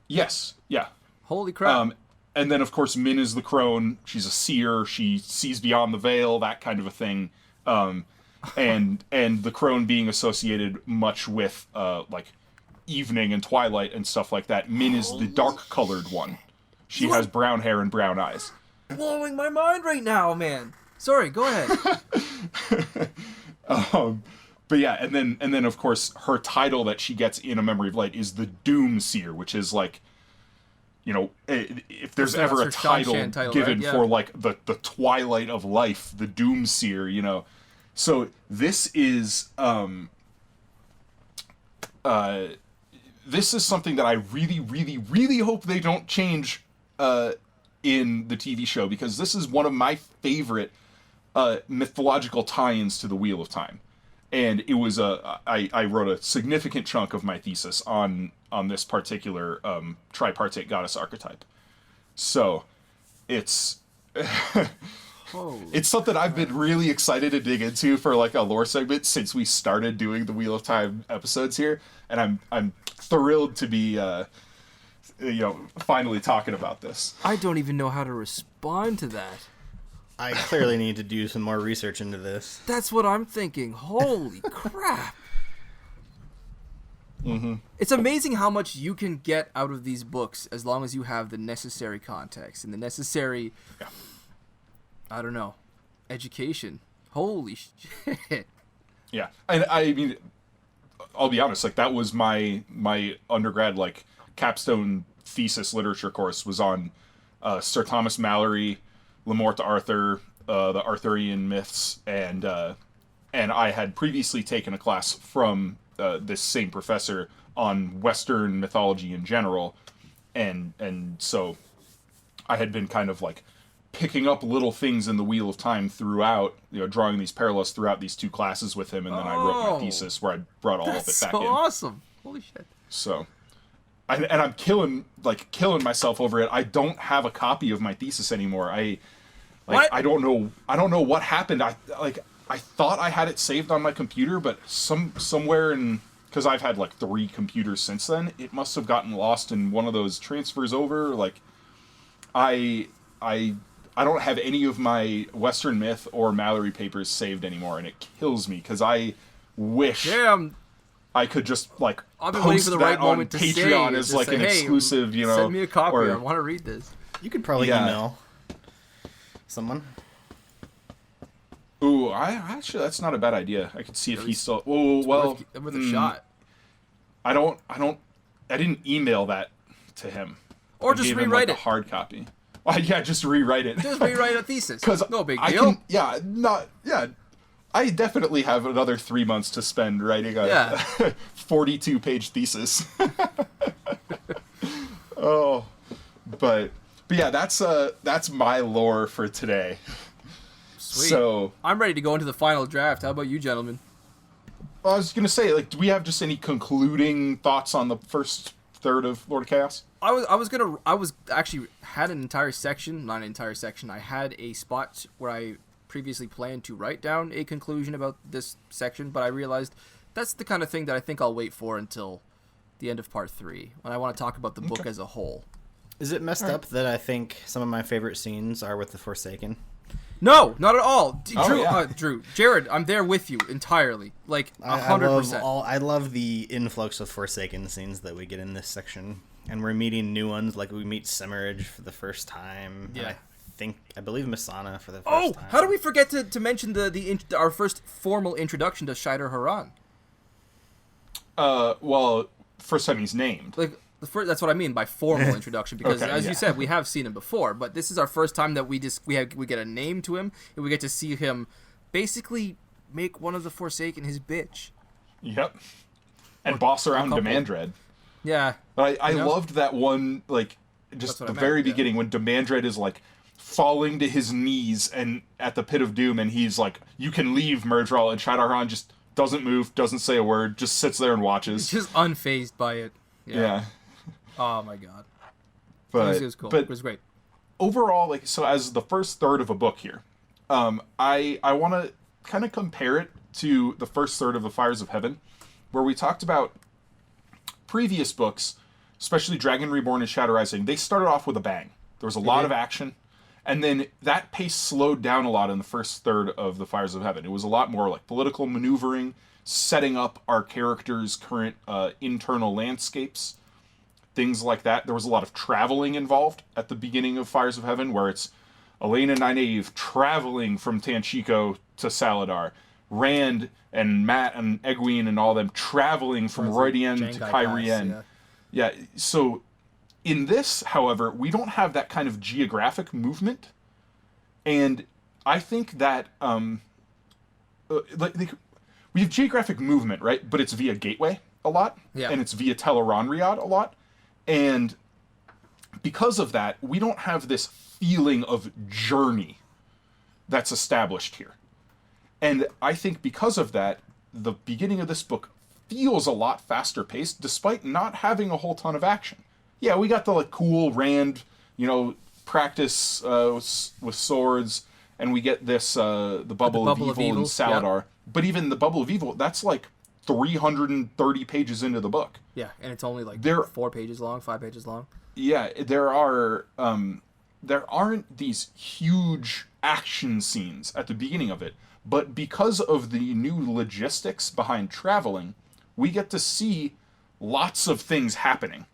Yes, yeah. Holy crap. And then, of course, Min is the crone. She's a seer. She sees beyond the veil, that kind of a thing. And the crone being associated much with, like, evening and twilight and stuff like that. Min is the dark-colored one. She has brown hair and brown eyes. Blowing my mind right now, man. Sorry, go ahead. But yeah, and then of course her title that she gets in A Memory of Light is the Doom Seer, which is like, you know, if there's ever a title given, right? For like the twilight of life, the Doom Seer, you know. So this is something that I really, really, really hope they don't change in the TV show, because this is one of my favorite mythological tie-ins to the Wheel of Time. And it was I wrote a significant chunk of my thesis on this particular tripartite goddess archetype. So it's it's something I've been really excited to dig into for like a lore segment since we started doing the Wheel of Time episodes here, and I'm thrilled to be finally talking about this. I don't even know how to respond to that. I clearly need to do some more research into this. That's what I'm thinking. Holy crap. Mm-hmm. It's amazing how much you can get out of these books as long as you have the necessary context and the necessary, I don't know, education. Holy shit. Yeah. And I mean, I'll be honest, like that was my undergrad, like, capstone thesis literature course was on Sir Thomas Malory, Le Morte Arthur, the Arthurian myths, and I had previously taken a class from this same professor on Western mythology in general, and so I had been kind of like picking up little things in the Wheel of Time throughout, you know, drawing these parallels throughout these two classes with him, and then I wrote my thesis where I brought all of it back in. That's so awesome! Holy shit! So. I'm killing myself over it. I don't have a copy of my thesis anymore. I don't know what happened. I thought I had it saved on my computer, but somewhere in, because I've had like 3 computers since then, it must have gotten lost in one of those transfers over. Like, I don't have any of my Western Myth or Mallory papers saved anymore, and it kills me because I wish. I could just like I've been waiting for the right moment to Patreon as like an exclusive, you know. Send me a copy. I want to read this. You could probably email someone. Ooh, actually that's not a bad idea. I could see if he's still. Oh well, with a shot. I didn't email that to him. Or just rewrite it. A hard copy. Yeah, just rewrite it. Just rewrite a thesis. Because no big deal. I definitely have another 3 months to spend writing a 42-page thesis. But yeah, that's my lore for today. Sweet. So I'm ready to go into the final draft. How about you, gentlemen? I was gonna say, like, do we have just any concluding thoughts on the first third of Lord of Chaos? I was actually had an entire section, not an entire section. I had a spot where I previously planned to write down a conclusion about this section, but I realized that's the kind of thing that I think I'll wait for until the end of part 3, when I want to talk about the book as a whole. Is it messed up that I think some of my favorite scenes are with the Forsaken? No, not at all. Drew, Jarrod, I'm there with you entirely, like 100%. I love the influx of Forsaken scenes that we get in this section, and we're meeting new ones. Like we meet Semirage for the first time. Yeah. I believe Masana for the first time. How do we forget to mention our first formal introduction to Shider Haran? Well, first time he's named. Like that's what I mean by formal introduction, because you said, we have seen him before, but this is our first time that we get a name to him, and we get to see him basically make one of the Forsaken his bitch. Yep. And boss around Demandred. Yeah. But I loved that one, like, just the very beginning when Demandred is like falling to his knees and at the pit of doom, and he's like, "You can leave, Myrddraal," and Shadowrun just doesn't move, doesn't say a word, just sits there and watches. He's just unfazed by it. Yeah. Oh my god. But it was cool. It was great. Overall, like, so as the first third of a book here, I want to kind of compare it to the first third of the Fires of Heaven, where we talked about previous books, especially Dragon Reborn and Shadow Rising. They started off with a bang. There was a lot of action, and then that pace slowed down a lot in the first third of the Fires of Heaven. It was a lot more like political maneuvering, setting up our characters' current internal landscapes, things like that. There was a lot of traveling involved at the beginning of Fires of Heaven, where it's Elaine and Nynaeve traveling from Tanchico to Saladar, Rand and Matt and Egwene and all them traveling from Roydien to Cairhien. Yeah, so in this, however, we don't have that kind of geographic movement, and I think that we have geographic movement, right? But it's via Gateway a lot, and it's via Teleron-Riyadh a lot, and because of that, we don't have this feeling of journey that's established here. And I think because of that, the beginning of this book feels a lot faster paced, despite not having a whole ton of action. Yeah, we got the like cool Rand, practice with swords, and we get this the Bubble of Evil in Saladar. Yep. But even the Bubble of Evil, that's like 330 pages into the book. Yeah, and it's only like 4 pages long, 5 pages long. Yeah, there aren't these huge action scenes at the beginning of it, but because of the new logistics behind traveling, we get to see lots of things happening.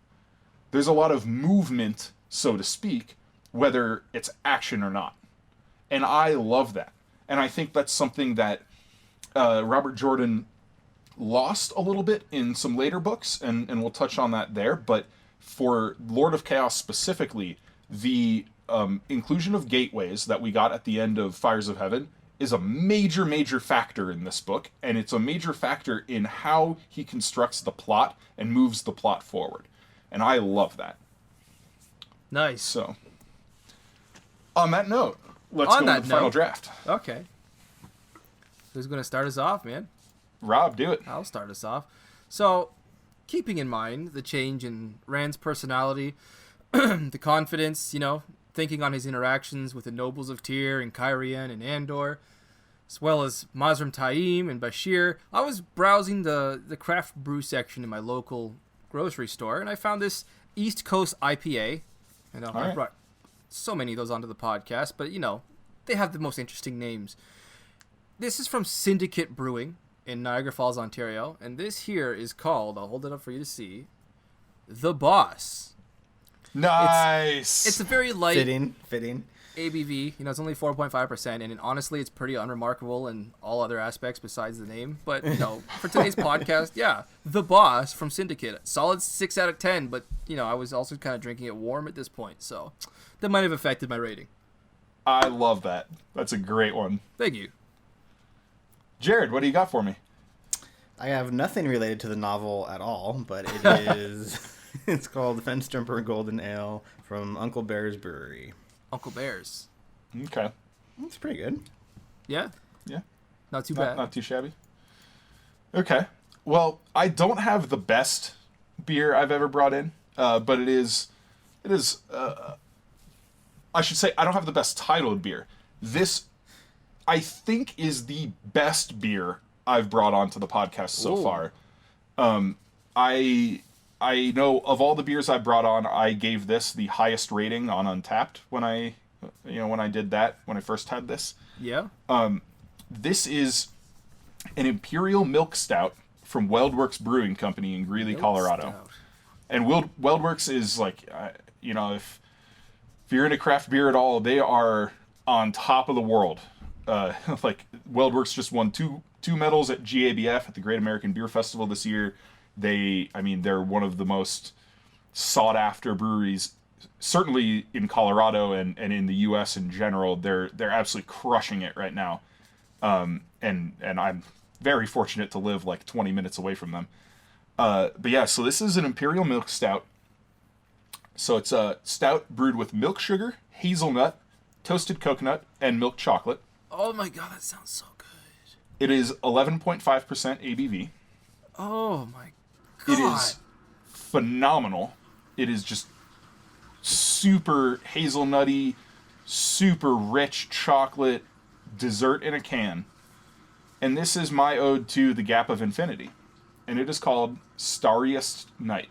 There's a lot of movement, so to speak, whether it's action or not. And I love that. And I think that's something that Robert Jordan lost a little bit in some later books, and we'll touch on that there. But for Lord of Chaos specifically, the inclusion of gateways that we got at the end of Fires of Heaven is a major, major factor in this book, and it's a major factor in how he constructs the plot and moves the plot forward. And I love that. Nice. So, on that note, let's go to the final draft. Okay. Who's going to start us off, man? Rob, do it. I'll start us off. So, keeping in mind the change in Rand's personality, the confidence, thinking on his interactions with the nobles of Tyr and Cairhien and Andor, as well as Mazrim Taim and Bashir, I was browsing the craft brew section in my local grocery store, and I found this East Coast IPA. I brought so many of those onto the podcast, but, they have the most interesting names. This is from Syndicate Brewing in Niagara Falls, Ontario, and this here is called, I'll hold it up for you to see, The Boss. Nice. It's a very light... Fitting. ABV, it's only 4.5%, and honestly, it's pretty unremarkable in all other aspects besides the name. But, for today's podcast, yeah, The Boss from Syndicate. Solid 6 out of 10, but, I was also kind of drinking it warm at this point, so that might have affected my rating. I love that. That's a great one. Thank you. Jarrod, what do you got for me? I have nothing related to the novel at all, but it is... It's called Fensterper Golden Ale from Uncle Bear's Brewery. Uncle Bear's. Okay. It's pretty good. Yeah? Yeah. Not too bad. Not too shabby. Okay. Well, I don't have the best beer I've ever brought in, but it is, I should say, I don't have the best titled beer. This, I think, is the best beer I've brought onto the podcast so far. I know of all the beers I brought on, I gave this the highest rating on Untappd when I first had this. Yeah. This is an Imperial Milk Stout from WeldWerks Brewing Company in Greeley, Colorado. Stout. And WeldWerks is like, if you're into craft beer at all, they are on top of the world. Like WeldWerks just won two medals at GABF at the Great American Beer Festival this year. They're one of the most sought after breweries, certainly in Colorado and in the U.S. in general. They're absolutely crushing it right now. And I'm very fortunate to live like 20 minutes away from them. But yeah, so this is an Imperial Milk Stout. So it's a stout brewed with milk sugar, hazelnut, toasted coconut, and milk chocolate. Oh my god, that sounds so good. It is 11.5% ABV. Oh my god. It is phenomenal. It is just super hazelnutty, super rich chocolate, dessert in a can. And this is my ode to the Gap of Infinity. And it is called Starriest Night.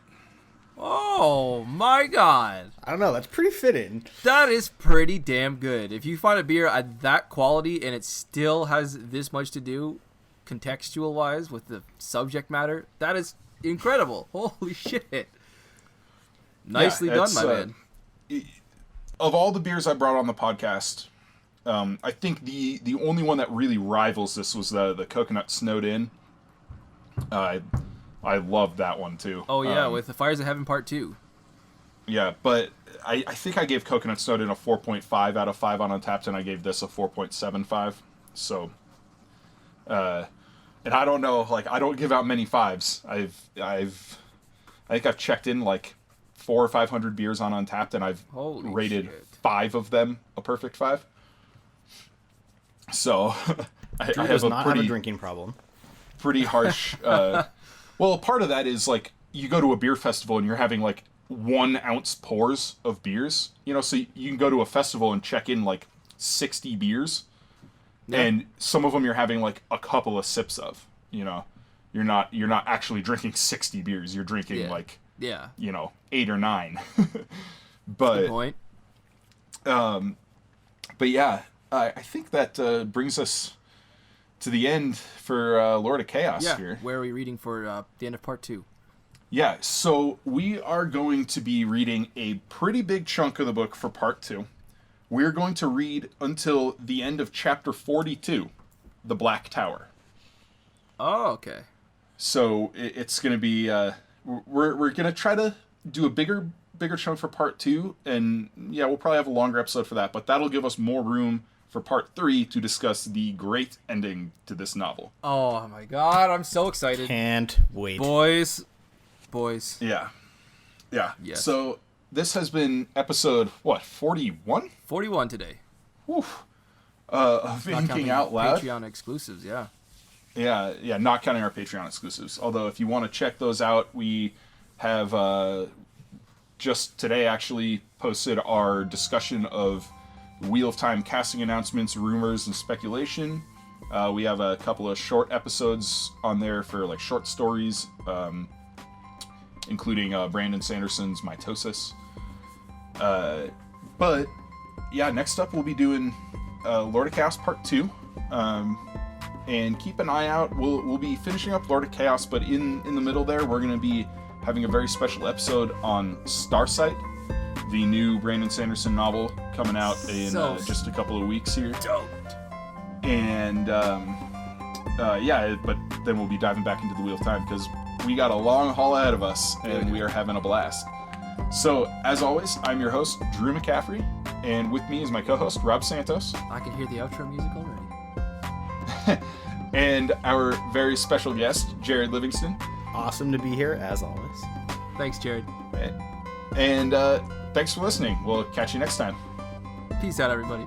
Oh my god. I don't know, that's pretty fitting. That is pretty damn good. If you find a beer at that quality and it still has this much to do, contextual wise, with the subject matter, that is incredible. Holy shit. Nicely done, my man. Of all the beers I brought on the podcast, I think the only one that really rivals this was the Coconut Snowed In. I loved that one too. Oh yeah, with the Fires of Heaven Part 2. Yeah, but I think I gave Coconut Snowed In a 4.5 out of 5 on Untappd, and I gave this a 4.75. So, and I don't know, like, I don't give out many fives. I think I've checked in like 400 or 500 beers on Untappd, and I've rated 5 of them a perfect 5. So I have have a drinking problem. Pretty harsh. Well, part of that is like you go to a beer festival and you're having like 1 ounce pours of beers, you know, so you can go to a festival and check in like 60 beers, and some of them you're having like a couple of sips of, you know, you're not actually drinking 60 beers, you're drinking you know, 8 or 9. But good point. But yeah, I think that brings us to the end for Lord of Chaos here. Where are we reading for the end of Part 2? Yeah, so we are going to be reading a pretty big chunk of the book for Part 2. We're going to read until the end of Chapter 42, The Black Tower. Oh, okay. So it's going to be... we're going to try to do a bigger chunk for Part 2, and yeah, we'll probably have a longer episode for that, but that'll give us more room for Part 3 to discuss the great ending to this novel. Oh my god, I'm so excited. Can't wait. Boys. Yeah. Yes. So this has been episode, 41? 41 today. Oof. Of Inking Out Loud. Patreon exclusives, yeah. Yeah, not counting our Patreon exclusives. Although if you want to check those out, we have just today actually posted our discussion of Wheel of Time casting announcements, rumors, and speculation. We have a couple of short episodes on there for like short stories, including Brandon Sanderson's Mitosis. But yeah, next up we'll be doing Lord of Chaos Part 2. And keep an eye out. We'll be finishing up Lord of Chaos, but in the middle there, we're going to be having a very special episode on Starsight, the new Brandon Sanderson novel coming out in just a couple of weeks here. Dope. And yeah, but then we'll be diving back into the Wheel of Time because we got a long haul ahead of us, and we are having a blast. So, as always, I'm your host, Drew McCaffrey, and with me is my co-host, Rob Santos. I can hear the outro music already. And our very special guest, Jarrod Livingston. Awesome to be here, as always. Thanks, Jarrod. And thanks for listening. We'll catch you next time. Peace out, everybody.